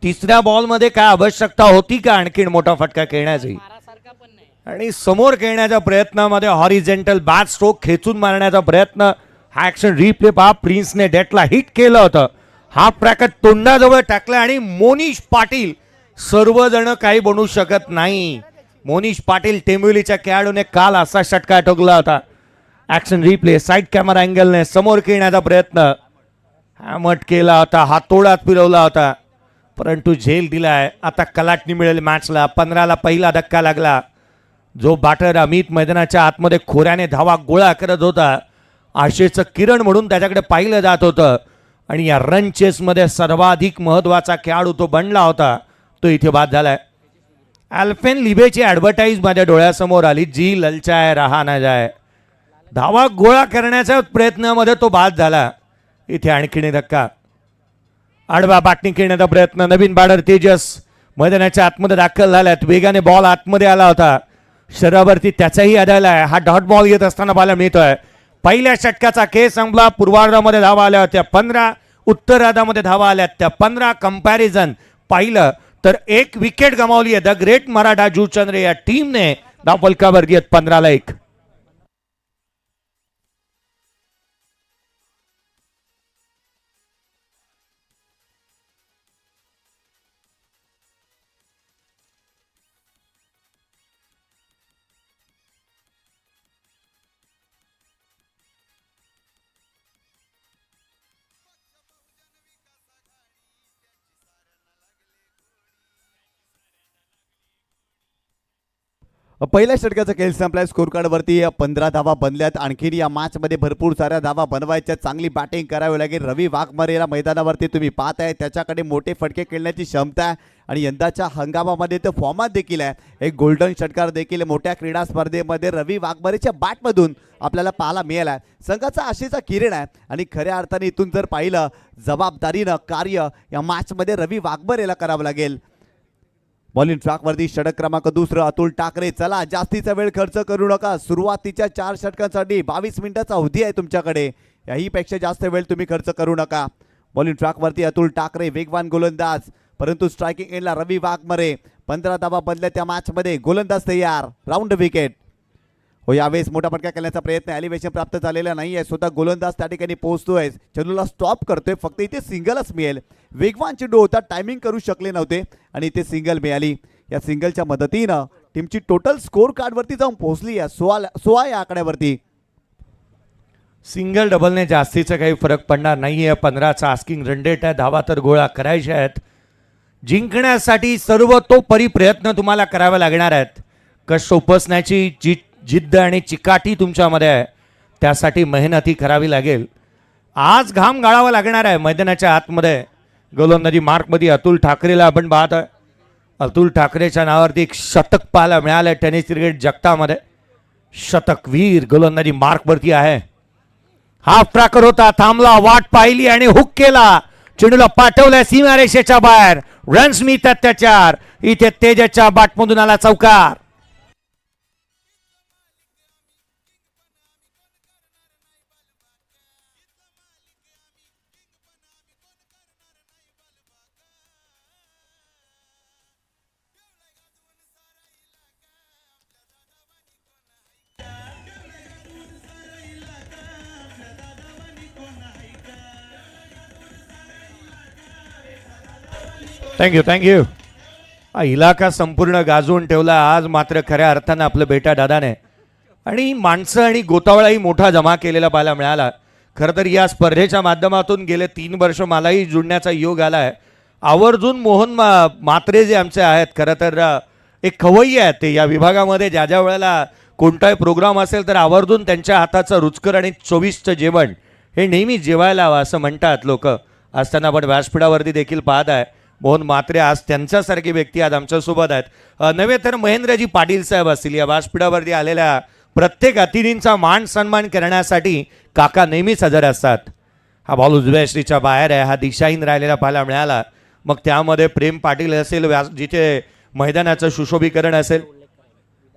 तिसऱ्या बॉलमध्ये काय आवश्यकता होती का आणखीन मोठा फटका खेळण्याची. आणि समोर खेळण्याच्या प्रयत्नामध्ये हॉरिझेंटल बॅट स्ट्रोक खेचून मारण्याचा प्रयत्न. हा ऍक्शन रिप्ले पहा. प्रिन्सने डेटला हिट केलं होतं. हा प्रॅकेट तोंडाजवळ टाकला आणि मोनीश पाटील. सर्वजण काही बनू शकत नाही. मोनीश पाटील टेंबिवलीच्या खेळाडूने काल असा षटकार ठोकला होता. ऍक्शन रिप्ले साईड कॅमेरा अँगलने समोर खेळण्याचा प्रयत्न. हॅमट केला होता. हातोडात फिरवला होता परंतु झेल दिलाय. आता कलाटणी मिळेल मॅचला. 15ला पहिला धक्का लागला. जो बॅटर अमित मैदानाच्या आतमध्ये खोऱ्याने धावा गोळा करत होता, आशेचं किरण म्हणून त्याच्याकडे पाहिलं जात होतं आणि या रन चेसमध्ये सर्वाधिक महत्त्वाचा खेळाडू तो बनला होता, तो इथे बाद झालाय. अल्फेन लिबेची ॲडव्हर्टाईज माझ्या डोळ्यासमोर आली. जी ललचाय रहा ना जाय. धावा गोळा करण्याच्या प्रयत्नामध्ये तो बाद झाला. इथे आणखीन धक्का. आडवा बॅटिंग खेळण्याचा प्रयत्न. नवीन बॅटर तेजस मैदानाच्या आतमध्ये दाखल झाल्यात. वेगाने बॉल आतमध्ये आला होता. शरीरावरती त्याचाही आढळला आहे. हा डॉट बॉल येत असताना पाहायला मिळतोय. पहिल्या षटकाचा खेळ संपला. पूर्वार्धामध्ये धावा आल्या होत्या 15, उत्तरार्धामध्ये धावा आल्या त्या 15. कंपॅरिझन पाहिलं तर एक विकेट गमावली आहे द ग्रेट मराठा जुचंद्र या टीमने. धावफलकावरती 15-1. पहिल्या षटकाचा खेळ संपलाय. स्कोर कार्डवरती 15 धावा बनल्यात. आणखीन या मॅचमध्ये भरपूर साऱ्या धावा बनवायच्या. चांगली बॅटिंग करावी लागेल. रवी वाघमारेला मैदानावरती तुम्ही पाहताय. त्याच्याकडे मोठे फटके खेळण्याची क्षमता आहे आणि यंदाच्या हंगामामध्ये तो फॉर्मात देखील आहे. एक गोल्डन षटकार देखील मोठ्या क्रीडा स्पर्धेमध्ये रवी वाघमारेच्या बॅटमधून आपल्याला पाहायला मिळाला. संघाचा आशेचा किरण आहे आणि खऱ्या अर्थाने इथून जर पाहिलं जबाबदारीनं कार्य या मॅचमध्ये रवी वाघमारेला करावं लागेल. बॉलिंग ट्रॅकवरती षटक क्रमांक 2 अतुल ठाकरे. चला जास्तीचा वेळ खर्च करू नका. सुरुवातीच्या 4 षटकांसाठी 22 मिनिटाचा अवधी आहे तुमच्याकडे. याहीपेक्षा जास्त वेळ तुम्ही खर्च करू नका. बॉलिंग ट्रॅकवरती अतुल ठाकरे वेगवान गोलंदाज, परंतु स्ट्रायकिंग एंडला रवी वाघमारे. 15 धावा बदल्या त्या मॅचमध्ये. गोलंदाज तयार. Round wicket. हो, यावेळेस मोठा फटका करण्याचा प्रयत्न. एलिव्हेशन प्राप्त झालेला नाही आहे. स्वतः गोलंदाज त्या ठिकाणी पोहोचतोय. चेंडूला स्टॉप करतोय. फक्त इथे सिंगलच मिळेल. वेगवान चेंडू होता. टायमिंग करू शकले नव्हते आणि इथे सिंगल मिळाली. या सिंगलच्या मदतीनं टीमची टोटल स्कोर कार्डवरती जाऊन पोहोचली आहे 16 या आकड्यावरती. सिंगल डबलने जास्तीचा काही फरक पडणार नाहीये. 15चा आस्किंग रन रेट आहे. धावा तर गोळा करायच्या आहेत. जिंकण्यासाठी सर्वतोपरी प्रयत्न तुम्हाला करावे लागणार आहेत. कष्ट उपसण्याची जिद्द आणि चिकाटी तुमच्यामध्ये आहे. त्यासाठी मेहनती करावी लागेल. आज घाम गाळावा लागणार आहे मैदानाच्या आतमध्ये. गोलंदाजी मार्कमध्ये अतुल ठाकरेला आपण पाहत आहे. अतुल ठाकरेच्या नावावरती एक शतक पाहायला मिळालं टेनिस क्रिकेट जगतामध्ये. शतकवीर गोलंदाजी मार्कवरती आहे. हाफ ट्रॅकर होता, थांबला, वाट पाहिली आणि हुक केला. चेंडूला पाठवल्या सीमारेषेच्या बाहेर. रन्स मिळतात त्याच्यावर. इथे तेजसच्या बॅटमधून आला चौकार. थँक्यू. हा इलाका संपूर्ण गाजवून ठेवला आज मात्र खऱ्या अर्थानं आपलं बेटा दादाने. आणि माणसं आणि गोतावळाही मोठा जमा केलेला पाहायला मिळाला. खरं तर या स्पर्धेच्या माध्यमातून गेले 3 वर्ष मलाही जुळण्याचा योग आला आहे. आवर्जून मोहन मात्रे जे आमचे आहेत, खरं तर एक खवय्ये आहेत ते. या विभागामध्ये ज्या ज्या वेळेला कोणताही प्रोग्राम असेल तर आवर्जून त्यांच्या हाताचं रुचकर आणि चविष्ट जेवण हे नेहमी जेवायला हवं असं म्हणतात लोक. आज त्यांना आपण व्यासपीठावरती देखील पाहत आहे. मोहन मात्रे आज त्यांच्यासारखी व्यक्ती आज आमच्यासोबत आहेत. नव्हे तर महेंद्रजी पाटील साहेब असतील. या व्यासपीठावरती आलेल्या प्रत्येक अतिथींचा मान सन्मान करण्यासाठी काका नेहमीच हजर असतात. हा बॉल उजव्या श्रीच्या बाहेर आहे. हा दिशाहीन राहिलेला पाहायला मिळाला. मग त्यामध्ये प्रेम पाटील असेल, जिथे मैदानाचं सुशोभीकरण असेल,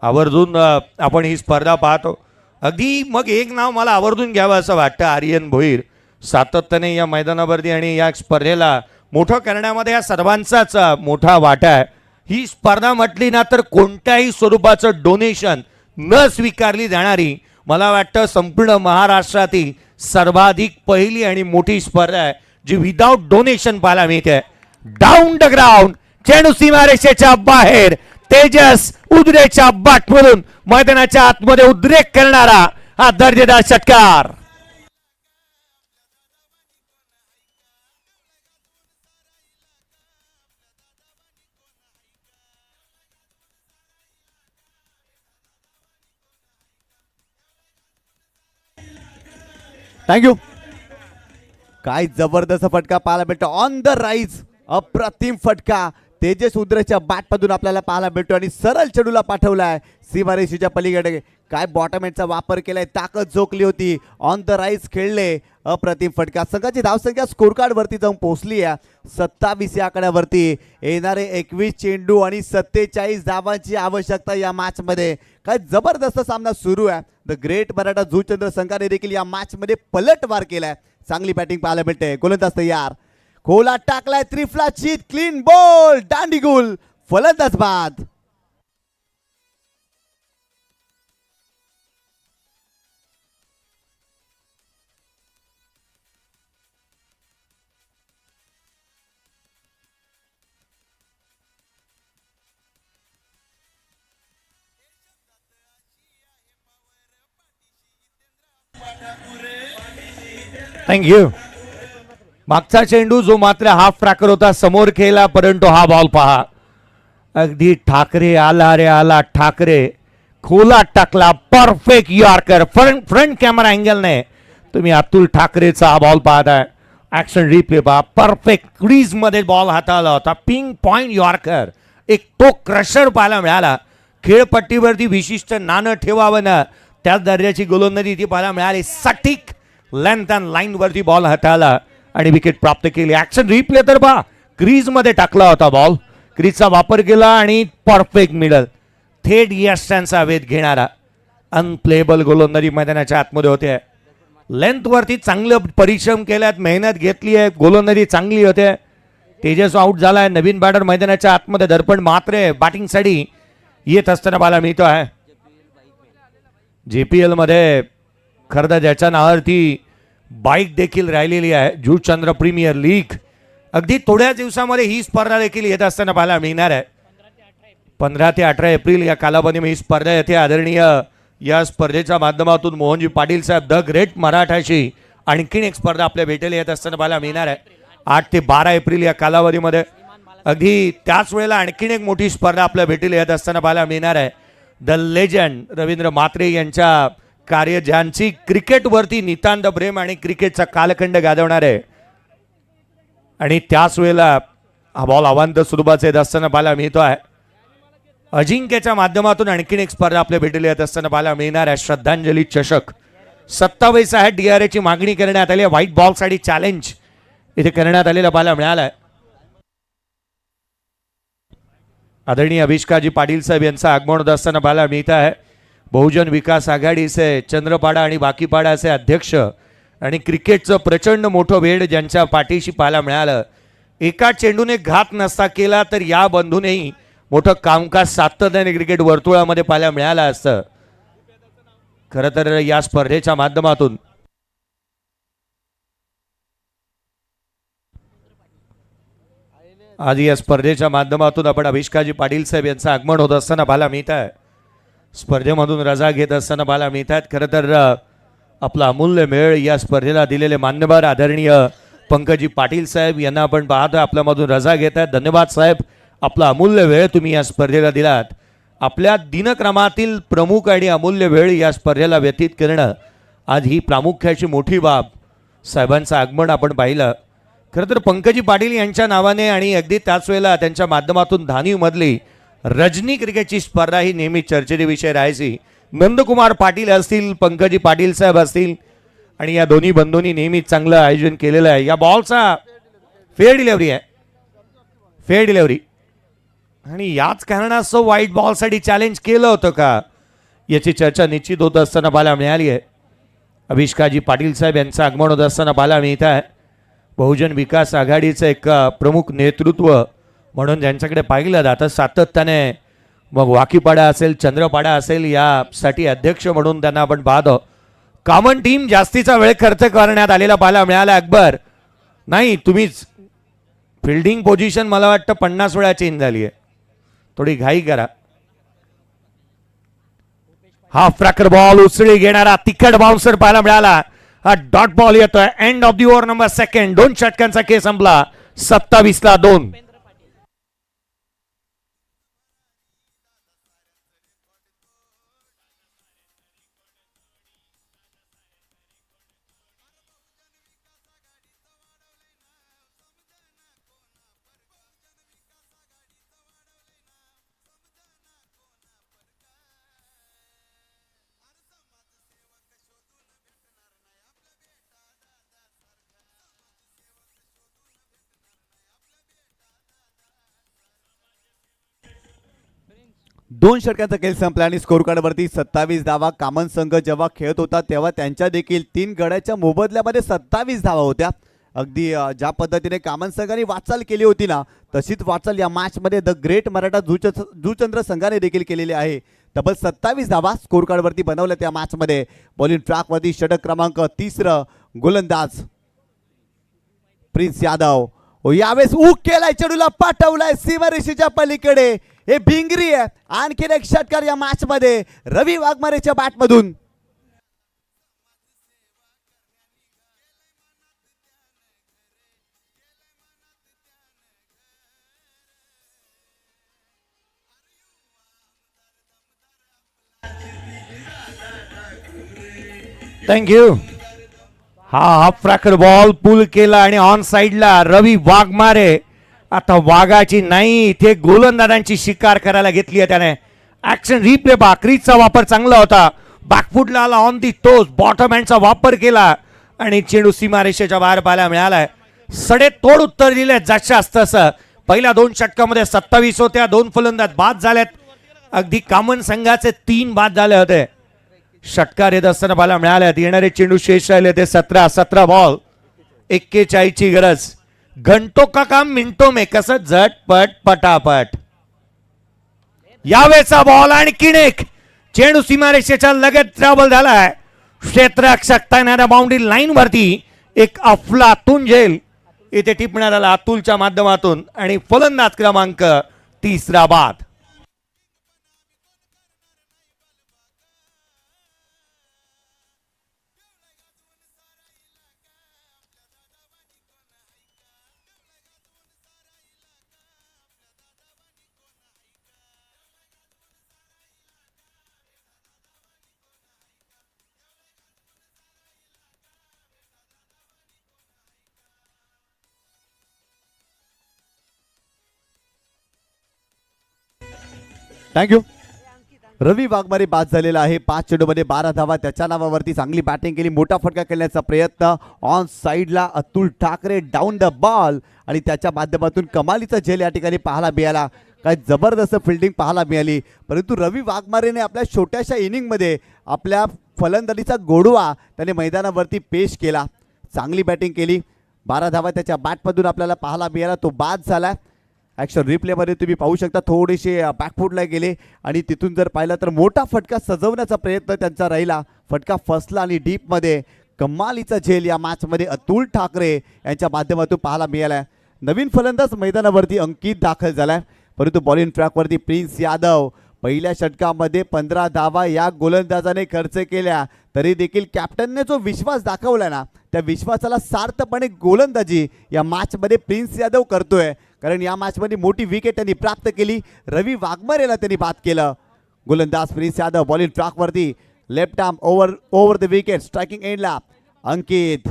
आवर्जून आपण ही स्पर्धा पाहतो. अगदी मग एक नाव मला आवर्जून घ्यावं असं वाटतं, आर्यन भोईर. सातत्याने या मैदानावरती आणि या स्पर्धेला मोठं करण्यामध्ये या सर्वांचाच मोठा वाटा आहे. ही स्पर्धा म्हटली ना तर कोणत्याही स्वरूपाचं डोनेशन न स्वीकारली जाणारी, मला वाटतं संपूर्ण महाराष्ट्रातील सर्वाधिक पहिली आणि मोठी स्पर्धा आहे जी विदाउट डोनेशन पाहायला मिळते. Down the ground. चेंडू सीमारेषेच्या बाहेर. तेजस उद्रेकच्या बॅटमधून मैदानाच्या आतमध्ये उद्रेक करणारा हा दर्जेदार षटकार. थँक्यू. काय जबरदस्त फटका पाहायला मिळतो. On the rise. अप्रतिम फटका तेजस उद्रेच्या बॅटमधून आपल्याला पाहायला मिळतो आणि सरळ चेंडूला पाठवलाय सीमारेषेच्या पलीकडे. काय बॉटम एंडचा वापर केलाय. ताकद झोकली होती. ऑन द राईज खेळले. अप्रतिम फटका. संघाची धावसंख्या स्कोर कार्ड वरती जाऊन पोहोचली आहे 27 या आकड्यावरती. येणारे 21 चेंडू आणि 47 धावांची आवश्यकता या मॅच मध्ये. काय जबरदस्त सामना सुरू आहे. द ग्रेट मराठा जुचंद्र संघाने देखील या मॅच मध्ये पलटवार केलाय. चांगली बॅटिंग पाहायला मिळते. गोलंदाज तयार, खोला टाकलाय त्रिफला चित, क्लीन बॉल, दांडी गुल, फलंदाज बाद. थँक्यू. मागचा चेंडू जो मात्र हाफ ट्रॅकर होता समोर खेळला, परंतु हा बॉल पहा, अगदी ठाकरे आला रे आला, ठाकरे खोला टाकला, परफेक्ट यॉर्कर. फ्रंट कॅमेरा अँगलने तुम्ही अतुल ठाकरेचा हा बॉल पाहताय. ऍक्शन रिप्ले पहा, परफेक्ट क्रीज मध्ये बॉल हाताळला होता, पिंक पॉइंट यॉर्कर. एक तो क्रशर पाहायला मिळाला. खेळपट्टीवरती विशिष्ट नाणं ठेवावं ना, त्याच दर्जाची गोलंदाजी ती पाहायला मिळाली. सटीक लेंथ अँड लाईन वरती बॉल हाताळला आणि विकेट प्राप्त केली. ऍक्शन रिप्ले तर पहा, क्रीज मध्ये टाकला होता बॉल, क्रीजचा वापर केला आणि परफेक्ट मिडल, थेट यशांचा वेध घेणारा अनप्लेबल गोलंदाजी मैदानाच्या आतमध्ये होते. लेंथ वरती चांगलं परिश्रम केल्यात, मेहनत घेतली आहे, गोलंदाजी चांगली होते. तेजस आउट झालाय. नवीन बॅटर मैदानाच्या आतमध्ये दर्पण मात्र बॅटिंगसाठी येत असताना पाहायला मिळतो आहे. JPL मध्ये खरं तर ज्याच्या नावावरती बाईक देखील राहिलेली आहे, जुचंद्र प्रीमियर लीग, अगदी थोड्या दिवसामध्ये ही स्पर्धा देखील येत असताना पाहायला मिळणार आहे. 15 ते 18 एप्रिल या कालावधीमध्ये ही स्पर्धा येते. आदरणीय या स्पर्धेच्या माध्यमातून मोहनजी पाटील साहेब द ग्रेट मराठाशी आणखीन एक स्पर्धा आपल्या भेटेला येत असताना पाहायला मिळणार आहे. 8 ते 12 एप्रिल या कालावधीमध्ये अगदी त्याच वेळेला आणखीन एक मोठी स्पर्धा आपल्या भेटेला येत असताना पाहायला मिळणार आहे. द लेजंड रवींद्र म्हात्रे यांच्या कार्य, ज्यांची क्रिकेटवरती नितांत प्रेम आणि क्रिकेटचा कालखंड गाजवणार आहे. आणि त्याच वेळेला हा बॉल अवांत स्वरूपाचा येत असताना पाहायला मिळतो आहे. अजिंक्यच्या माध्यमातून आणखीन एक स्पर्धा आपल्या भेटीला येत असताना पाहायला मिळणार आहे. श्रद्धांजली चषक 27 आहे. DRA ची मागणी करण्यात आली. व्हाईट बॉलसाठी चॅलेंज इथे करण्यात आलेला पाहायला मिळाला आहे. आदरणीय अभिषेकाजी पाटील साहेब यांचं आगमन होत असताना पाहायला मिळत आहे. बहुजन विकास आघाडीचे चंद्रपाडा आणि बाकीपाडाचे अध्यक्ष आणि क्रिकेटचं प्रचंड मोठं वेळ ज्यांच्या पाठीशी पाहायला मिळालं. एका चेंडूने घात नसता केला तर या बंधूनेही मोठं कामकाज सातत्याने क्रिकेट वर्तुळामध्ये पाहायला मिळालं असतं. खरं तर या स्पर्धेच्या माध्यमातून आज या स्पर्धेच्या माध्यमातून आपण अभिषेकाजी पाटील साहेब यांचं आगमन होत असताना पाहायला मिळत आहे. स्पर्धेमधून रजा घेत असताना पाहायला मिळत आहेत. खरं तर आपला अमूल्य वेळ या स्पर्धेला दिलेले मान्यवर आदरणीय पंकजी पाटील साहेब यांना आपण पाहतोय आपल्यामधून रजा घेत आहेत. धन्यवाद साहेब, आपला अमूल्य वेळ तुम्ही या स्पर्धेला दिलात. आपल्या दिनक्रमातील प्रमुख आणि अमूल्य वेळ या स्पर्धेला व्यतीत करणं आज ही प्रामुख्याची मोठी बाब. साहेबांचं आगमन आपण पाहिलं. खरं तर पंकजी पाटील यांच्या नावाने आणि अगदी त्याच वेळेला त्यांच्या माध्यमातून धानीमधली रजनी क्रिकेटची स्पर्धा ही नेहमी चर्चेचे विषय राहायची. नंदकुमार पाटील असतील, पंकजी पाटील साहेब असतील आणि या दोन्ही बंधूंनी नेहमी चांगलं आयोजन केलेलं आहे. या बॉलचा फेअर डिलिव्हरी आहे, फेअर डिलिव्हरी, आणि याच कारणास्तव व्हाईट बॉलसाठी चॅलेंज केलं होतं का याची चर्चा निश्चित होत असताना पाहायला मिळाली आहे. अभिषेकाजी पाटील साहेब यांचं आगमन होत असताना पाहायला मिळत आहे. बहुजन विकास आघाडीचं एक प्रमुख नेतृत्व म्हणून ज्यांच्याकडे पाहिलं जातं सातत्याने, मग वाकीपाडा असेल, चंद्रपाडा असेल, यासाठी अध्यक्ष म्हणून त्यांना आपण पाहतो. कॉमन टीम जास्तीचा वेळ खर्च करण्यात आलेला पाहायला मिळाला. अकबर नाही, तुम्हीच फिल्डिंग पोझिशन मला वाटतं 50 वेळा चेंज झाली आहे, थोडी घाई करा. हाफ ट्रॅकर बॉल उसळी घेणारा तिखट बाउन्सर पाहायला मिळाला. हा डॉट बॉल येतोय. End of the over number 2. 2 षटकांचा खेळ संपला. 27-2. 2 षटकांचा खेळ संपला आणि स्कोर कार्डवरती 27 धावा. कामन संघ जेव्हा खेळत होता तेव्हा त्यांच्या देखील 3 गड्याच्या मोबदल्यामध्ये 27 धावा होत्या. अगदी ज्या पद्धतीने कामन संघाने वाटचाल केली होती ना, तशीच वाटचाल या मॅचमध्ये द ग्रेट मराठा जुचंद्र संघाने देखील केलेली आहे. तब्बल 27 धावा स्कोर कार्डवरती बनवल्या त्या मॅचमध्ये. बॉलिंग ट्रॅकवरती षटक क्रमांक 3 गोलंदाज प्रिन्स यादव. यावेळेस ऊक केलाय, चेंडूला पाठवलाय सीमारेषेच्या पलीकडे. हे भिंगरी आहे. आणखीन एक षटकार या मॅच मध्ये रवी वाघमारेच्या बॅटमधून. थँक्यू. हा हाफ फ्रॅकर बॉल पुल केला आणि ऑन साइडला रवी वाघमारे. आता वाघाची नाही, इथे गोलंदाजांची शिकार करायला घेतली आहे त्याने. ऍक्शन रिप्ले क्रीजचा वापर चांगला होता. बॅकफुटला आला, ऑन दी टोस बॉटम हँडचा वापर केला आणि चेंडू सीमारेषेच्या बाहेर पाहायला मिळालाय. सडे तोड उत्तर दिले जशास तसं. पहिल्या 2 षटकामध्ये 27 होत्या, 2 फलंदाज बाद झालेत. अगदी कामन संघाचे 3 बाद झाले होते. षटकार येत असताना पाहायला मिळाल्यात. येणारे चेंडू शेष राहिले ते 17 बॉल 41 ची गरज. घंटो का काम मिनिटो में, कसं झटपट पटापट. यावेळेचा बॉल आणखीन एक. चेंडू सीमारेषेच्या लगेच ट्रॅव्हल झालाय. क्षेत्ररक्षक येणाऱ्या बाउंड्री लाईन वरती एक अफलातून झेल इथे टिपणाऱ्याला अतुलच्या माध्यमातून आणि फलंदाज क्रमांक 3 बाद. थँक्यू. रवी वाघमारे बाद झालेला आहे. 5 चेंडूमध्ये 12 धावा त्याच्या नावावरती. चांगली बॅटिंग केली, मोठा फटका खेळण्याचा प्रयत्न. ऑन साइडला Atul Thackeray down the ball आणि त्याच्या माध्यमातून कमालीचा झेल या ठिकाणी पाहायला मिळाला. काय जबरदस्त फिल्डिंग पाहायला मिळाली. परंतु रवी वाघमारेने आपल्या छोट्याशा इनिंगमध्ये आपल्या फलंदाजीचा गोडवा त्याने मैदानावरती पेश केला. चांगली बॅटिंग केली. 12 धावा त्याच्या बॅटमधून आपल्याला पाहायला मिळाला. तो बाद झाला. ॲक्शन रिप्लेमध्ये तुम्ही पाहू शकता थोडेसे बॅकफुटला गेले आणि तिथून जर पाहिलं तर मोठा फटका सजवण्याचा प्रयत्न त्यांचा राहिला. फटका फसला आणि डीपमध्ये कमालीचा झेल या मॅचमध्ये अतुल ठाकरे यांच्या माध्यमातून पाहायला मिळाला. नवीन फलंदाज मैदानावरती अंकित दाखल झालाय. परंतु बॉलिंग ट्रॅकवरती प्रिन्स यादव. पहिल्या षटकामध्ये 15 धावा या गोलंदाजाने खर्च केल्या, तरी देखील कॅप्टनने जो विश्वास दाखवला ना, त्या विश्वासाला सार्थपणे गोलंदाजी या मॅचमध्ये प्रिन्स यादव करतोय. कारण या मॅचमध्ये मोठी विकेट त्यांनी प्राप्त केली. रवी वाघमारेला त्यांनी बाद केलं. गोलंदाज प्रिन्स यादव बॉलिंग ट्रॅकवरती left arm over the wicket striking एंडला अंकित.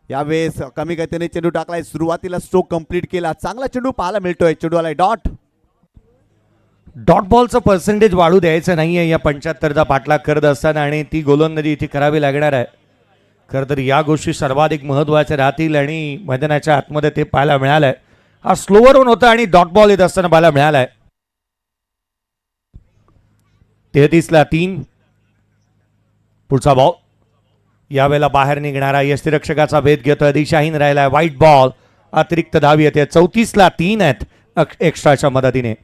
यावेळेस कमी गतीने चेंडू टाकलाय. सुरुवातीला स्ट्रोक कंप्लीट केला. चांगला चेंडू पाहायला मिळतोय. चेंडू आलाय डॉट बॉलचं पर्सेंटेज वाढू द्यायचं नाहीये या 75चा पाठलाग करत असताना आणि ती गोलंदाजी इथे करावी लागणार आहे. खरं तर या गोष्टी सर्वाधिक महत्त्वाच्या राहतील आणि मैदानाच्या आतमध्ये ते पाहायला मिळालंय. हा स्लोवर ऑन होता आणि डॉट बॉल येत असताना पाहायला मिळालाय. 33ला 3. पुढचा बॉल यावेळेला बाहेर निघणारा यष्टिरक्षकाचा भेद घेतोय. दिशाहीन राहिलाय. White ball. अतिरिक्त धाव येते. 34ला 3 आहेत एक्स्ट्राच्या मदतीने.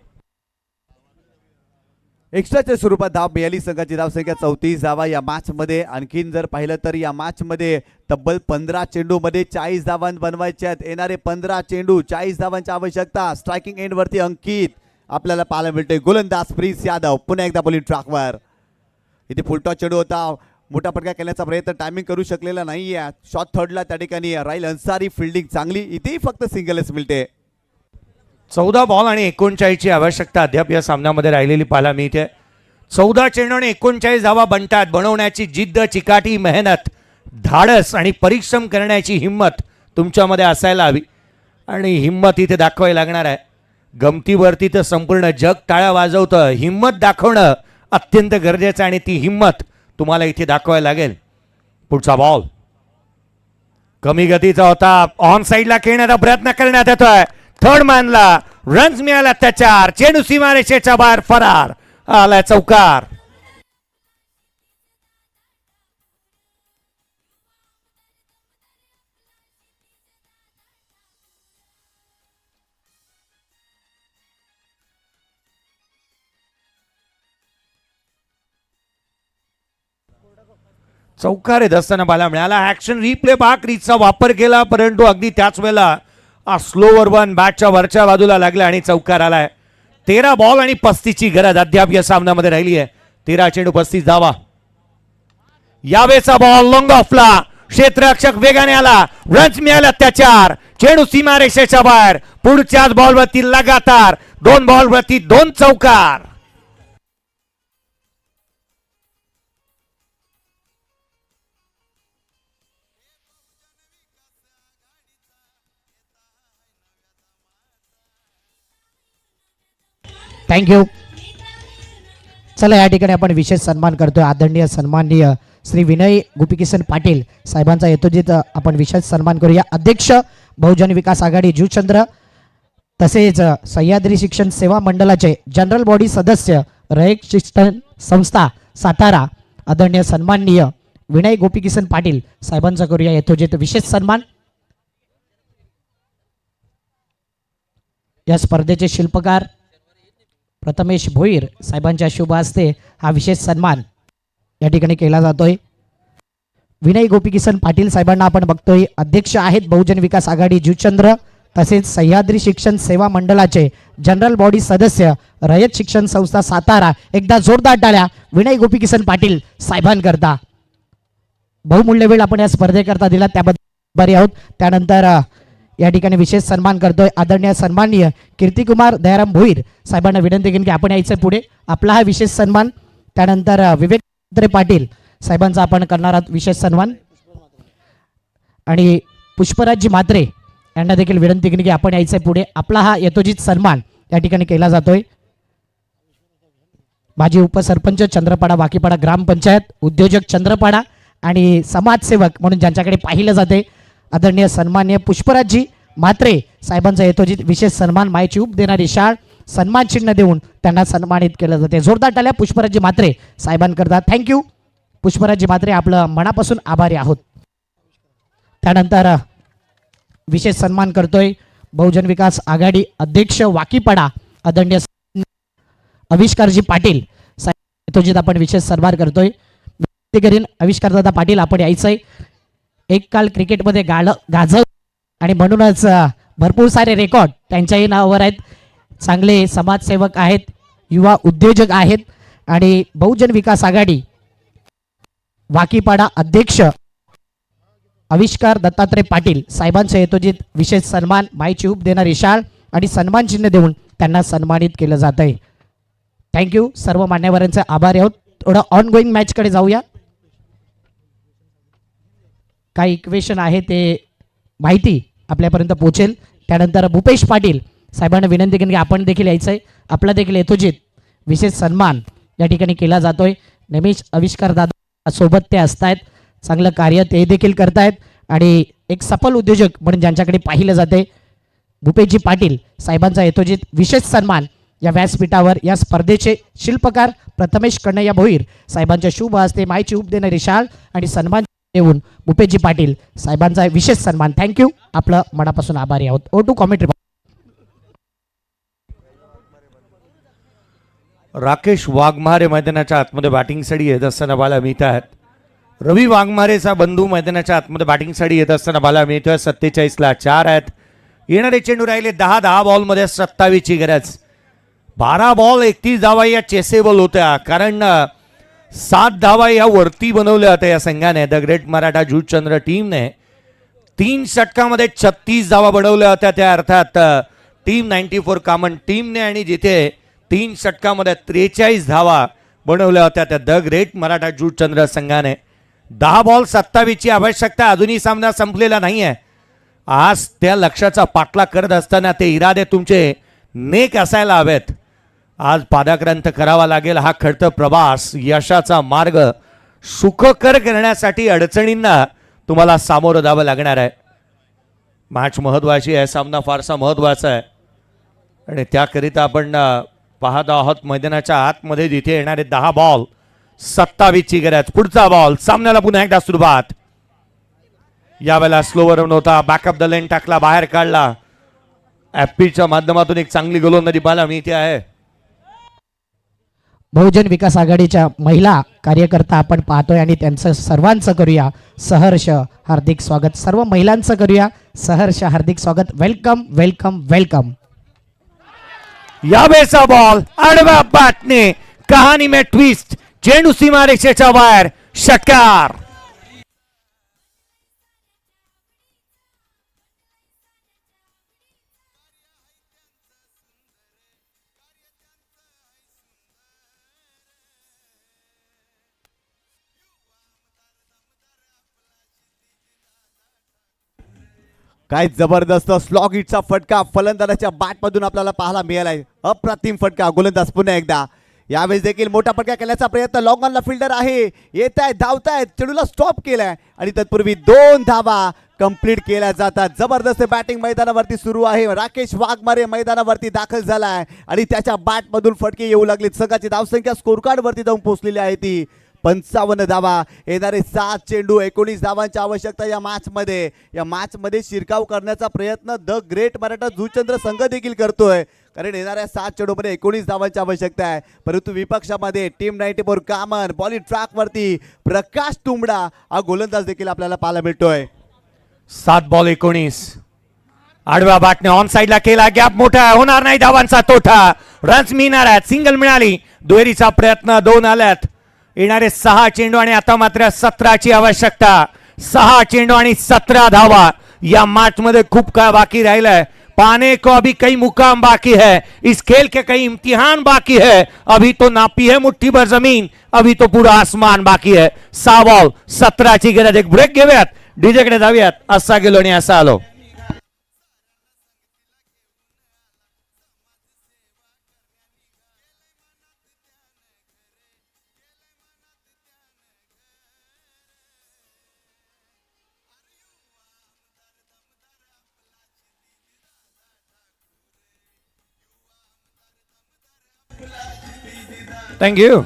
एक्स्ट्राच्या स्वरूपात धाव मिळाली. संघाची धावसंख्या 34 धावा या मॅचमध्ये. आणखीन जर पाहिलं तर या मॅचमध्ये तब्बल 15 चेंडूमध्ये 40 धावा बनवायच्या आहेत. येणारे 15 चेंडू 40 धावांची आवश्यकता. स्ट्रायकिंग एंडवरती अंकित आपल्याला पाहायला मिळते. गोलंदाज प्रिन्स यादव पुन्हा एकदा बॉलिंग ट्रॅकवर. इथे फुलटॉस चेंडू होता. मोठा फटका खेळण्याचा प्रयत्न टायमिंग करू शकलेला नाही आहे. शॉट थर्डला त्या ठिकाणी राहिल अन्सारी. फिल्डिंग चांगली. इथेही फक्त सिंगलच मिळते. 14 बॉल आणि 39ची आवश्यकता अद्याप या सामन्यामध्ये राहिलेली पाहायला मिळते. 14 चेंडू आणि 39 धावा बनवण्याची जिद्द, चिकाटी, मेहनत, धाडस आणि परिश्रम करण्याची हिंमत तुमच्यामध्ये असायला हवी आणि हिंमत इथे दाखवायला लागणार आहे. गमतीवरती तर संपूर्ण जग टाळ्या वाजवतं. हिंमत दाखवणं अत्यंत गरजेचं आणि ती हिंमत तुम्हाला इथे दाखवायला लागेल. पुढचा बॉल कमी गतीचा होता. ऑन साइडला खेळण्याचा प्रयत्न करण्यात येतोय. थर्ड मॅनला रन्स मिळाला त्याच्यावर, चेंडू सीमारेषेच्या बाहेर फरार, आला चौकार. चौकार येत असताना बाला मिळाला. ऍक्शन रिप्ले पहा, क्रीजचा वापर केला परंतु अगदी त्याच वेळेला स्लोवर वन बॅटच्या वरच्या बाजूला लागला आणि चौकार आलाय. 13 बॉल आणि 35 ची गरज अद्याप या सामन्यामध्ये राहिली आहे. 13 चेंडू 35 धावा. यावेळेचा बॉल लॉंग ऑफला, क्षेत्ररक्षक वेगाने आला, रन्स मिळाला त्याच्यावर, चेंडू सीमारेषेच्या बाहेर. पुढच्याच बॉलवरती लगातार 2 बॉलवरती 2 चौकार. थँक्यू. चला या ठिकाणी आपण विशेष सन्मान करतोय. आदरणीय सन्माननीय श्री विनय गोपीकिसन पाटील साहेबांचा यथोचित आपण विशेष सन्मान करूया. अध्यक्ष बहुजन विकास आघाडी जुचंद्र, तसेच सह्याद्री शिक्षण सेवा मंडळाचे जनरल बॉडी सदस्य रयत शिक्षण संस्था सातारा आदरणीय सन्माननीय विनय गोपीकिसन पाटील साहेबांचा करूया यथोचित विशेष सन्मान. या स्पर्धेचे शिल्पकार प्रथमेश भोईर साहेबांच्या शुभ हस्ते हा विशेष सन्मान या ठिकाणी केला जातोय. विनय गोपीकिसन पाटील साहेबांना आपण बघतोय, अध्यक्ष आहेत बहुजन विकास आघाडी जुचंद्र, तसेच सह्याद्री शिक्षण सेवा मंडळाचे जनरल बॉडी सदस्य रयत शिक्षण संस्था सातारा. एकदा जोरदार टाळ्या विनय गोपीकिसन पाटील साहेबांकरता. बहुमूल्य वेळ आपण या स्पर्धेकरता दिला त्याबद्दल आभारी आहोत. त्यानंतर या ठिकाणी विशेष सन्मान करतोय आदरणीय सन्माननीय कीर्तिकुमार दयाराम भोईर साहेबांना विनंती केली की आपण यायचं पुढे. आपला हा विशेष सन्मान. त्यानंतर विवेक पाटील साहेबांचा आपण करणार आहोत विशेष सन्मान. आणि पुष्पराजजी म्हात्रे यांना देखील विनंती केली की आपण यायचं पुढे. आपला हा यथोचित सन्मान या ठिकाणी केला जातोय. माजी उपसरपंच चंद्रपाडा वाकीपाडा ग्रामपंचायत, उद्योजक चंद्रपाडा आणि समाजसेवक म्हणून ज्यांच्याकडे पाहिलं जाते आदरणीय सन्माननीय पुष्पराजजी म्हात्रे साहेबांचा यथोचित विशेष सन्मान. मायची उप देणारी शाळ सन्मान चिन्ह देऊन त्यांना सन्मानित केलं जाते. जोरदार टाळ्या पुष्पराजजी म्हात्रे साहेबांकरता. थँक्यू पुष्पराजजी म्हात्रे, आपलं मनापासून आभारी आहोत. त्यानंतर विशेष सन्मान करतोय बहुजन विकास आघाडी अध्यक्ष वाकीपाडा आदरणीय आविष्कारजी पाटील साहेब यथोचित आपण विशेष सन्मान करतोय. आविष्कारदादा पाटील आपण यायचंय. एक काल क्रिकेटमध्ये गाजव आणि म्हणूनच भरपूर सारे रेकॉर्ड त्यांच्याही नावावर आहेत. चांगले समाजसेवक आहेत, युवा उद्योजक आहेत आणि बहुजन विकास आघाडी वाकीपाडा अध्यक्ष आविष्कार दत्तात्रय पाटील साहेबांच्या यथोचित विशेष सन्मान. मायची उप देणारी शाळ आणि सन्मान चिन्ह देऊन त्यांना सन्मानित केलं जात आहे. थँक्यू. सर्व मान्यवरांचे आभारी आहोत. थोडं ऑनगोईंग मॅचकडे जाऊया. काही इक्वेशन आहे ते माहिती आपल्यापर्यंत पोहोचेल. त्यानंतर भूपेश पाटील साहेबांना विनंती केली की आपण देखील यायचं आहे. आपला देखील यथोचित विशेष सन्मान या ठिकाणी केला जातोय. नेहमीच आविष्कार दादा सोबत ते असतायत, चांगलं कार्य ते देखील करतायत आणि एक सफल उद्योजक म्हणून ज्यांच्याकडे पाहिलं जाते भूपेशजी पाटील साहेबांचा यथोचित विशेष सन्मान. या व्यासपीठावर या स्पर्धेचे शिल्पकार प्रथमेश कन्हैया भोईर साहेबांच्या शुभ हस्ते मायची उप देणारी शाळ आणि सन्मान देऊन भूपेशजी पाटील साहेबांचा विशेष सन्मान. थँक्यू. आपलं मनापासून आभारी आहोत. Over to commentary. Rakesh Waghmare मैदानाच्या आतमध्ये बॅटिंगसाठी येत असताना बाला मिळत आहेत. रवी वाघमारेचा बंधू मैदानाच्या आतमध्ये बॅटिंगसाठी येत असताना बाला मिळतोय. 47ला 4 आहेत. येणारे चेंडू राहिले 10 बॉलमध्ये 27 ची गरज. 12 बॉल 31 धावा या चेसेबल होत्या, कारण 7 धावा या वरती बनवल्या होत्या या संघाने. द ग्रेट मराठा जुचंद्र टीमने 3 षटकामध्ये 36 धावा बनवल्या होत्या. त्या अर्थात टीम 94 कॉमन टीमने आणि जिथे 3 षटकामध्ये 43 धावा बनवल्या होत्या त्या द ग्रेट मराठा जुचंद्र संघाने. 10 बॉल 27 ची आवश्यकता. अजूनही सामना संपलेला नाही आहे. आज त्या लक्ष्याचा पाठलाग करत असताना ते इरादे तुमचे नेक असायला हवेत. आज पादाक्रांत करावा लागेल. हा खडतर प्रवास यशाचा मार्ग सुखकर करण्यासाठी अडचणींना तुम्हाला सामोरं जावं लागणार आहे. मॅच महत्वाची आहे, सामना फारसा महत्वाचा आहे. आणि त्याकरिता आपण पाहत आहोत मैदानाच्या आतमध्ये जिथे येणारे 10 बॉल 27ची गरज. पुढचा बॉल सामन्याला पुन्हा एकदा सुरुवात. यावेळेला स्लोवर होता, बॅकअप द लेन टाकला, बाहेर काढला. ॲपीच्या माध्यमातून एक चांगली गोलंदाजी पाहायला मिळते आहे. बहुजन विकास आघाडीच्या महिला कार्यकर्ता आपण पाहतोय आणि त्यांचं सर्वांचं करूया सहर्ष हार्दिक स्वागत. सर्व महिलांचं करूया सहर्ष हार्दिक स्वागत. Welcome welcome welcome. यावेळेचा बॉल आडव्या बॅटने कहाणी में ट्विस्ट. चेंडू सीमारेषेच्या बाहेर, षटकार. काय जबरदस्त स्लॉग हिटचा फटका फलंदाजाच्या बॅटमधून आपल्याला पाहायला मिळालाय. अप्रतिम फटका. गोलंदाज पुन्हा एकदा. यावेळेस देखील मोठा फटका करण्याचा प्रयत्न. लॉंग ऑनला फिल्डर आहे, येत आहे, धावतायत, चेंडूला स्टॉप केलाय आणि तत्पूर्वी 2 धावा कंप्लीट केल्या जातात. जबरदस्त बॅटिंग मैदानावरती सुरू आहे. राकेश वाघमारे मैदानावरती दाखल झालाय आणि त्याच्या बॅटमधून फटके येऊ लागले. संघाची धावसंख्या स्कोर कार्ड वरती जाऊन पोहोचलेली आहे ती 55 धावा. येणारे 7 चेंडू 19 धावांची आवश्यकता या मॅचमध्ये शिरकाव करण्याचा प्रयत्न द ग्रेट मराठा जुचंद्र संघ देखील करतोय, कारण येणाऱ्या 7 चेंडूमध्ये 19 धावांची आवश्यकता आहे. परंतु विपक्षामध्ये टीम 94 कामन, बॉलिंग ट्रॅक वरती प्रकाश तुंबडा हा गोलंदाज देखील आपल्याला पाहायला मिळतोय. 7 बॉल 19. आडव्या बॅटने ऑन साइडला केला. गॅप मोठा होणार नाही. धावांचा तोटा. रन्स मिळणार आहेत. सिंगल मिळाली. दुहेरीचा प्रयत्न 2 आल्यात. येणारे 6 चेंडू आणि आता मात्र 17ची आवश्यकता. 6 चेंडू आणि 17 धावा. या मैच मध्ये खूप काय बाकी राहिलंय. पाने को अभी कई मुकाम बाकी है. इस खेल के कई इम्तिहान बाकी है. अभी तो नापी है मुट्ठी भर जमीन, अभी तो पूरा आसमान बाकी है. 6 बॉल 17ची गरज. एक ब्रेक घेऊयात, डीजेकडे जाऊयात. असा गेलो आणि असा आलो. थँक्यू.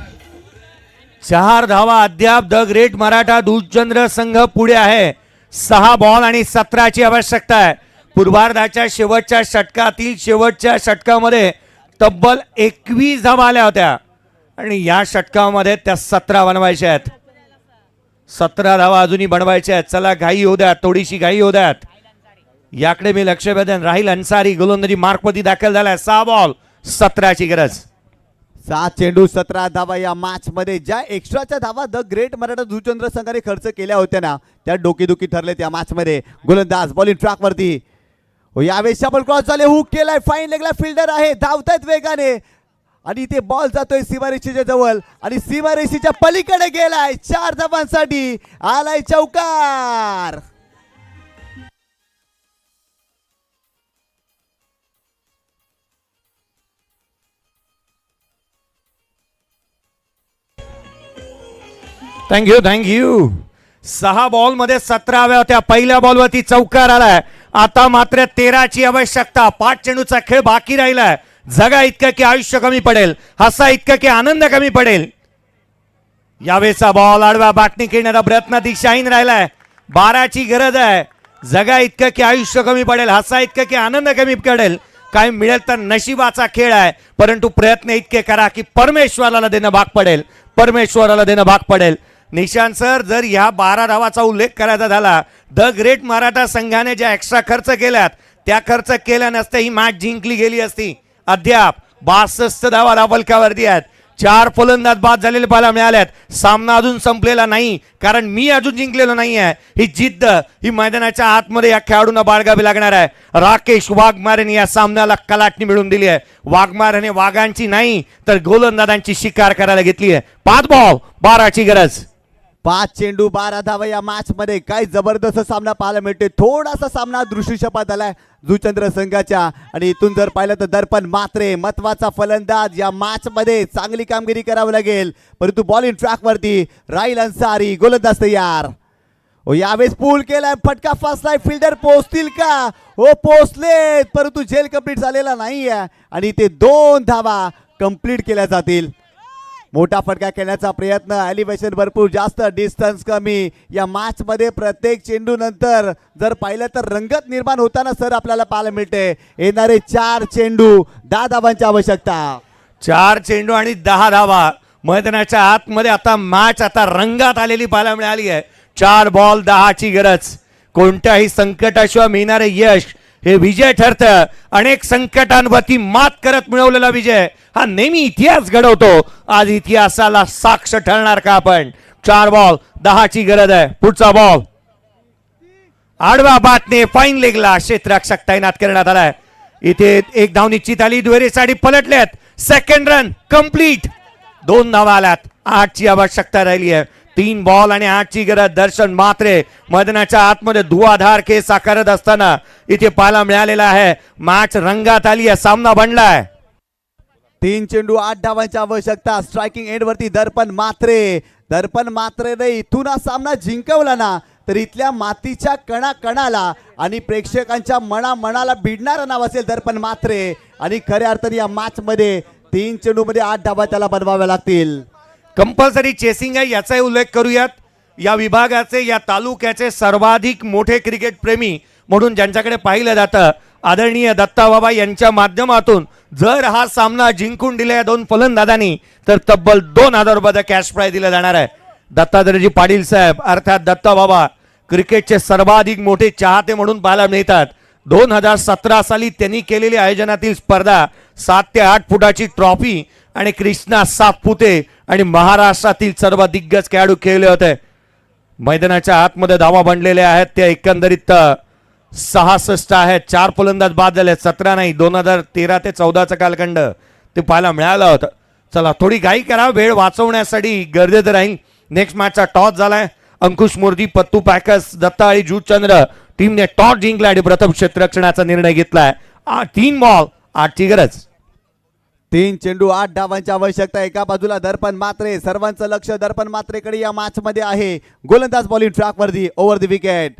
4 धावा अद्याप द ग्रेट मराठा दूधचंद्र संघ पुढे आहे. 6 बॉल आणि 17ची आवश्यकता आहे. पूर्वार्धाच्या शेवटच्या षटकातील शेवटच्या षटकामध्ये तब्बल 21 धावा आल्या होत्या आणि या षटकामध्ये त्या 17 बनवायच्या आहेत. 17 धावा अजूनही बनवायच्या आहेत. चला घाई होऊ द्यात, थोडीशी घाई होऊ द्यात. याकडे मी लक्ष वेधन. राहिल अन्सारी गोलंदाजी मार्कमध्ये दाखल झालाय. 6 बॉल 17ची गरज. 7 चेंडू 17 धावा या मॅच मध्ये. ज्या एक्स्ट्राच्या धावा द ग्रेट मराठा जुचंद्र संघाने खर्च केल्या होत्या ना, त्या डोकीदुखी ठरलेत या मॅच मध्ये. गोलंदाज बॉलिंग ट्रॅक वरती. यावेळेस शबल क्रॉस झाले, हुक केलाय, फाईन लेगला फिल्डर आहे, धावतायत वेगाने आणि इथे बॉल जातोय सीमारेषेच्या जवळ आणि सीमारेषेच्या पलीकडे गेलाय. 4 धावांसाठी आलाय चौकार. थँक्यू. 6 बॉल मध्ये 17 हव्या होत्या. पहिल्या बॉलवरती चौकार आलाय. आता मात्र 13ची आवश्यकता. 5 चेंडूचा खेळ बाकी राहिलाय. जगा इतकं की आयुष्य कमी पडेल, हसा इतकं की आनंद कमी पडेल. यावेळेचा बॉल आडव्या बॅटने खेळण्याचा प्रयत्न दिशाहीन राहिलाय. 12ची गरज आहे. जगा इतकं की आयुष्य कमी पडेल, हसा इतकं की आनंद कमी पडेल. काय मिळेल तर नशिबाचा खेळ आहे, परंतु प्रयत्न इतके करा की परमेश्वराला देणं भाग पडेल. परमेश्वराला देणं भाग पडेल. निशांत सर, जर ह्या 12 धावाचा उल्लेख करायचा झाला, द ग्रेट मराठा संघाने ज्या एक्स्ट्रा खर्च केल्यात त्या खर्च केल्या नसत्या ही मॅच जिंकली गेली असती. अद्याप 62 धावा धावफलकावरती आहेत. 4 फलंदाज बाद झालेले पाहायला मिळाल्यात. सामना अजून संपलेला नाही, कारण मी अजून जिंकलेलो नाही आहे. ही जिद्द ही मैदानाच्या आतमध्ये या खेळाडूंना बाळगावी लागणार आहे. राकेश वाघमारेने या सामन्याला कलाटणी मिळवून दिली आहे. वाघमारेने वाघांची नाही तर गोलंदाजांची शिकार करायला घेतली आहे. 5 बॉल 12ची गरज. 5 चेंडू 12 धावा या मॅच मध्ये. काय जबरदस्त सामना पाहायला मिळतोय. थोडासा सामना दृष्टीक्षेपात आलाय जुचंद्र संघाच्या आणि इथून जर पाहिलं तर दर्पण मात्रे महत्वाचा फलंदाज या मॅच मध्ये. चांगली कामगिरी करावी लागेल, परंतु बॉलिंग ट्रॅक वरती राहिल अन्सारी गोलंदाज तयार. यावेळेस पूल केलाय, फटका फासलाय, फिल्डर पोहोचतील का? हो पोहोचलेत, परंतु झेल कंप्लीट झालेला नाहीये आणि ते 2 धावा कंप्लीट केल्या जातील. मोठा फटका खेळण्याचा प्रयत्न, एलिव्हेशन भरपूर जास्त, डिस्टन्स कमी. या मॅच मध्ये प्रत्येक चेंडू नंतर जर पाहिलं तर रंगत निर्माण होताना सर आपल्याला पाहायला मिळते. येणारे 4 चेंडू 10 धावांची आवश्यकता. 4 चेंडू आणि 10 धावा. मैदानाच्या आतमध्ये आता मॅच आता रंगात आलेली पाहायला मिळाली आहे. 4 बॉल 10ची गरज. कोणत्याही संकटाशिवाय मिळणारे यश हे विजय ठरतं. अनेक संकटांवरती मात करत मिळवलेला विजय हा नेहमी इतिहास घडवतो. आज इतिहासाला साक्ष ठरणार का आपण? 4 बॉल 10ची गरज आहे. पुढचा बॉल आडवा बातने फाईन लेगला क्षेत्ररक्षक तैनात करण्यात आलाय. इथे एक धाव निश्चित आली, दुहेरी साडी पलटल्यात. Second run complete. 2 धावा आल्यात. 8ची आवश्यकता राहिली आहे. 3 बॉल आणि 8ची गरज. दर्शन म्हात्रे मैदानाच्या आतमध्ये धुवाधार खेळ साकारत असताना इथे पाहायला मिळालेला आहे. मॅच रंगात आली आहे, सामना बनलाय. 3 चेंडू 8 धावांची आवश्यकता. स्ट्रायकिंग एंड वरती दर्पण म्हात्रे. दर्पण म्हात्रेने इथून हा सामना जिंकवला ना तर इथल्या मातीच्या कणाकणाला आणि प्रेक्षकांच्या मनाला भिडणारं नाव असेल दर्पण म्हात्रे. आणि खऱ्या अर्थाने या मॅच मध्ये 3 चेंडू मध्ये 8 धावा त्याला बनवाव्या लागतील. कंपल्सरी चेसिंग आहे याचाही उल्लेख करूयात. या विभागाचे, या तालुक्याचे सर्वाधिक मोठे क्रिकेट प्रेमी म्हणून ज्यांच्याकडे पाहिलं जातं आदरणीय दत्ताबाबा यांच्या माध्यमातून जर हा सामना जिंकून दिला या 2 फलंदाजांनी तर तब्बल 2000 रुपयाचं कॅश प्राइज दिलं जाणार आहे. दत्तात्रयजी पाटील साहेब अर्थात दत्ताबाबा क्रिकेटचे सर्वाधिक मोठे चाहते म्हणून पाहायला मिळतात. 2017 साली त्यांनी केलेली आयोजनातील स्पर्धा 7 ते 8 फुटाची ट्रॉफी आणि कृष्णा सातपुते आणि महाराष्ट्रातील सर्व दिग्गज खेळाडू खेळले होते. मैदानाच्या आतमध्ये धावा बनलेल्या आहेत त्या एकंदरीत 66 आहेत. 4 फलंदाज बाद झाले. 17 नाही, 2013 ते 14चा कालखंड ते पाहायला मिळालं होतं. चला थोडी घाई करा, वेळ वाचवण्यासाठी गरजेचं राहील. नेक्स्ट मॅचचा टॉस झालाय. अंकुश मोर्दी, पत्तू पॅकर्स, दत्ता आणि जुचंद्र टीमने टॉस जिंकला आणि प्रथम क्षेत्ररक्षणाचा निर्णय घेतलाय. 3 बॉल 8ची गरज. 3 चेंडू 8 धावांची आवश्यकता. एका बाजूला दर्पण म्हात्रे, सर्वांचं लक्ष दर्पण म्हात्रेकडे या मॅच मध्ये आहे. गोलंदाज बॉलिंग ट्रॅक वरती ओव्हर द विकेट.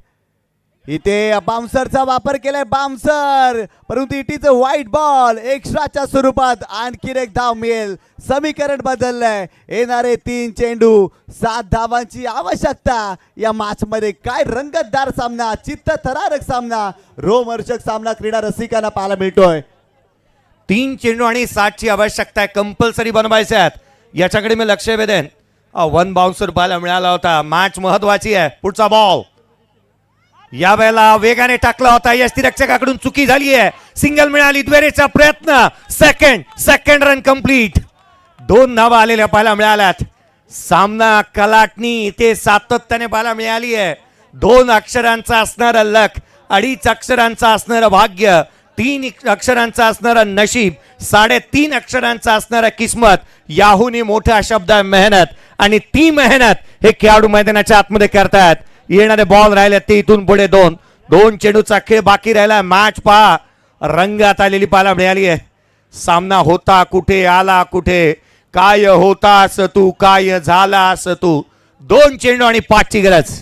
इथे बाउन्सरचा वापर केलाय, बाउन्सर, परंतु it is a wide ball. एक्स्ट्राच्या स्वरूपात आणखी एक धाव मिळेल. समीकरण बदललंय. येणारे 3 चेंडू 7 धावांची आवश्यकता. या मॅच मध्ये काय रंगतदार सामना, चित्तथरारक सामना, रोमहर्षक सामना क्रीडा रसिकांना पाहायला मिळतोय. 3 चेंडू आणि 7ची आवश्यकता आहे. कंपल्सरी बनवायचे आहेत. याच्याकडे मी लक्ष वेधेन. 1 बाउन्सर पाहायला मिळाला होता. मॅच महत्वाची आहे. पुढचा बॉल या वेळेला वेगाने टाकला होता. यष्टीरक्षकाकडून चुकी झाली आहे. सिंगल मिळाली. द्वेरेचा प्रयत्न. Second run complete. 2 धावा आलेल्या पाहायला मिळाल्यात. सामना कलाटणी इथे सातत्याने पाहायला मिळाली आहे. 2 अक्षरांचा असणारा लक, 2.5 अक्षरांचा असणारं भाग्य, 3 अक्षरांचा असणारं नशीब, 3.5 अक्षरांचा असणारा किस्मत, याहूनही मोठा शब्द आहे मेहनत. आणि ती मेहनत हे खेळाडू मैदानाच्या आतमध्ये करतात. येणारे बॉल राहिले ते इथून पुढे 2 चेंडूचा खेळ बाकी राहिला. मॅच पहा रंगात आलेली पाहायला मिळाली आहे. सामना होता कुठे, आला कुठे, काय होतास तू, काय झालास तू. 2 चेंडू आणि 5ची गरज.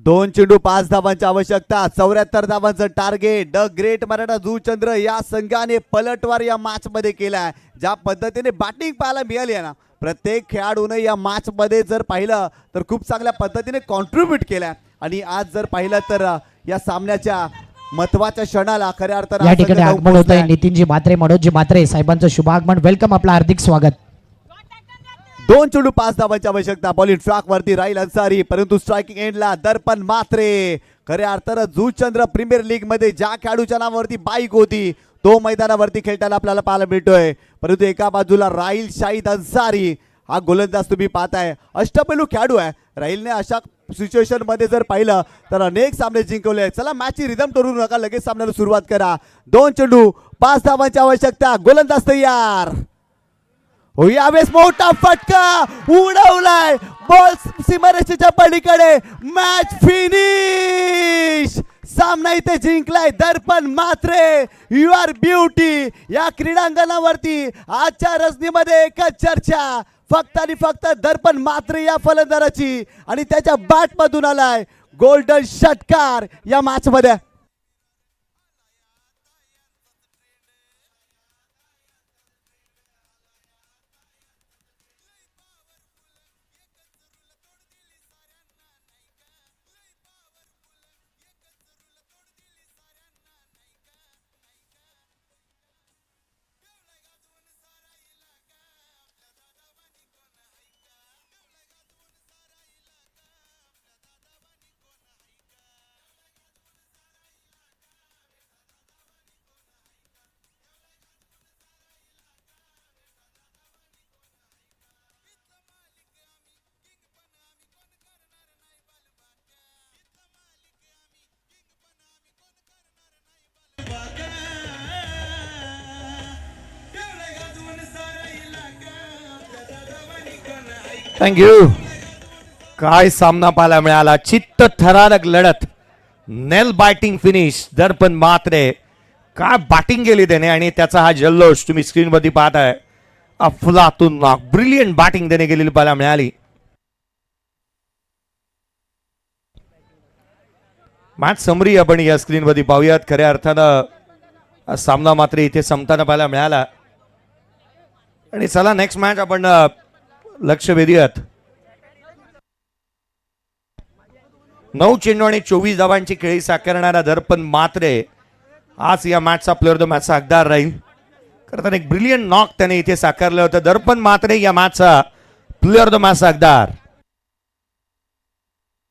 2 चेंडू 5 धावांची आवश्यकता. 74 धावांचं target. The great Maratha Juchandra या संघाने पलटवार या मॅच मध्ये केलाय. ज्या पद्धतीने बॅटिंग पाहायला मिळाली आहे ना, प्रत्येक खेळाडूने या मॅच मध्ये जर पाहिलं तर खूप चांगल्या पद्धतीने कॉन्ट्रीब्यूट केलाय. आणि आज जर पाहिलं तर या सामन्याच्या महत्वाच्या क्षणाला खऱ्या अर्थाने या ठिकाणी आगमन होत आहे नितीनजी म्हात्रे, मनोजजी म्हात्रे साहेबांचं शुभ आगमन. वेलकम, आपलं हार्दिक स्वागत. 2 चेंडू 5 धावांची आवश्यकता. बॉलिंग ट्रॅक वरती राहील अन्सारी, परंतु स्ट्रायकिंग एंडला दर्पण म्हात्रे. खऱ्या अर्थानं जुचंद्र प्रीमियर लीग मध्ये ज्या खेळाडूच्या नावावरती बाईक होती तो मैदानावरती खेळताना आपल्याला पाहायला मिळतोय. परंतु एका बाजूला राहील शाहिद अन्सारी, हा गोलंदाज तुम्ही पाहताय. अष्टपैलू खेळाडू आहे. राहीलने अशा सिच्युएशन मध्ये जर पाहिलं तर अनेक सामने जिंकवले. चला मॅचची रिदम करू नका, लगेच सामन्याला सुरुवात करा. 2 चेंडू 5 धावांची आवश्यकता. गोलंदाज तयार. हो, यावेळेस मोठा फटका उडवलाय. बॉल सीमारेषेच्या पलीकडे. Match finish. सामना इथे जिंकलाय Darpan Mhatre. You are beauty. या क्रीडांगणावरती आजच्या रजनीमध्ये एकच चर्चा, फक्त आणि फक्त दर्पण मात्र या फलंदाजाची आणि त्याच्या बॅट मधून आलाय गोल्डन षटकार या मॅच मध्ये. थँक्यू. काय सामना पाहायला मिळाला. चित्त थरारक लढत. नेल बॅटिंग फिनिश. दर्पण मात्रे काय बॅटिंग केली त्याने आणि त्याचा हा जल्लोष तुम्ही स्क्रीन वरती पाहताय. अफलातून ब्रिलियंट बॅटिंग त्याने केलेली पाहायला मिळाली. मॅच समरी आपण या स्क्रीन वरती पाहूयात. खऱ्या अर्थानं सामना मात्र इथे संपताना पाहायला मिळाला. आणि चला नेक्स्ट मॅच आपण लक्ष वेधूयात. 9 चेंडू आणि 24 धावांची खेळी साकारणारा दर्पण मात्रे आज या मॅचचा प्लेअर ऑफ द मॅचचा हकदार राहील. खरं तर एक ब्रिलियंट नॉक त्याने इथे साकारलं होतं. दर्पण मात्रे या मॅचचा प्लेअर ऑफ द मॅचचा हकदार.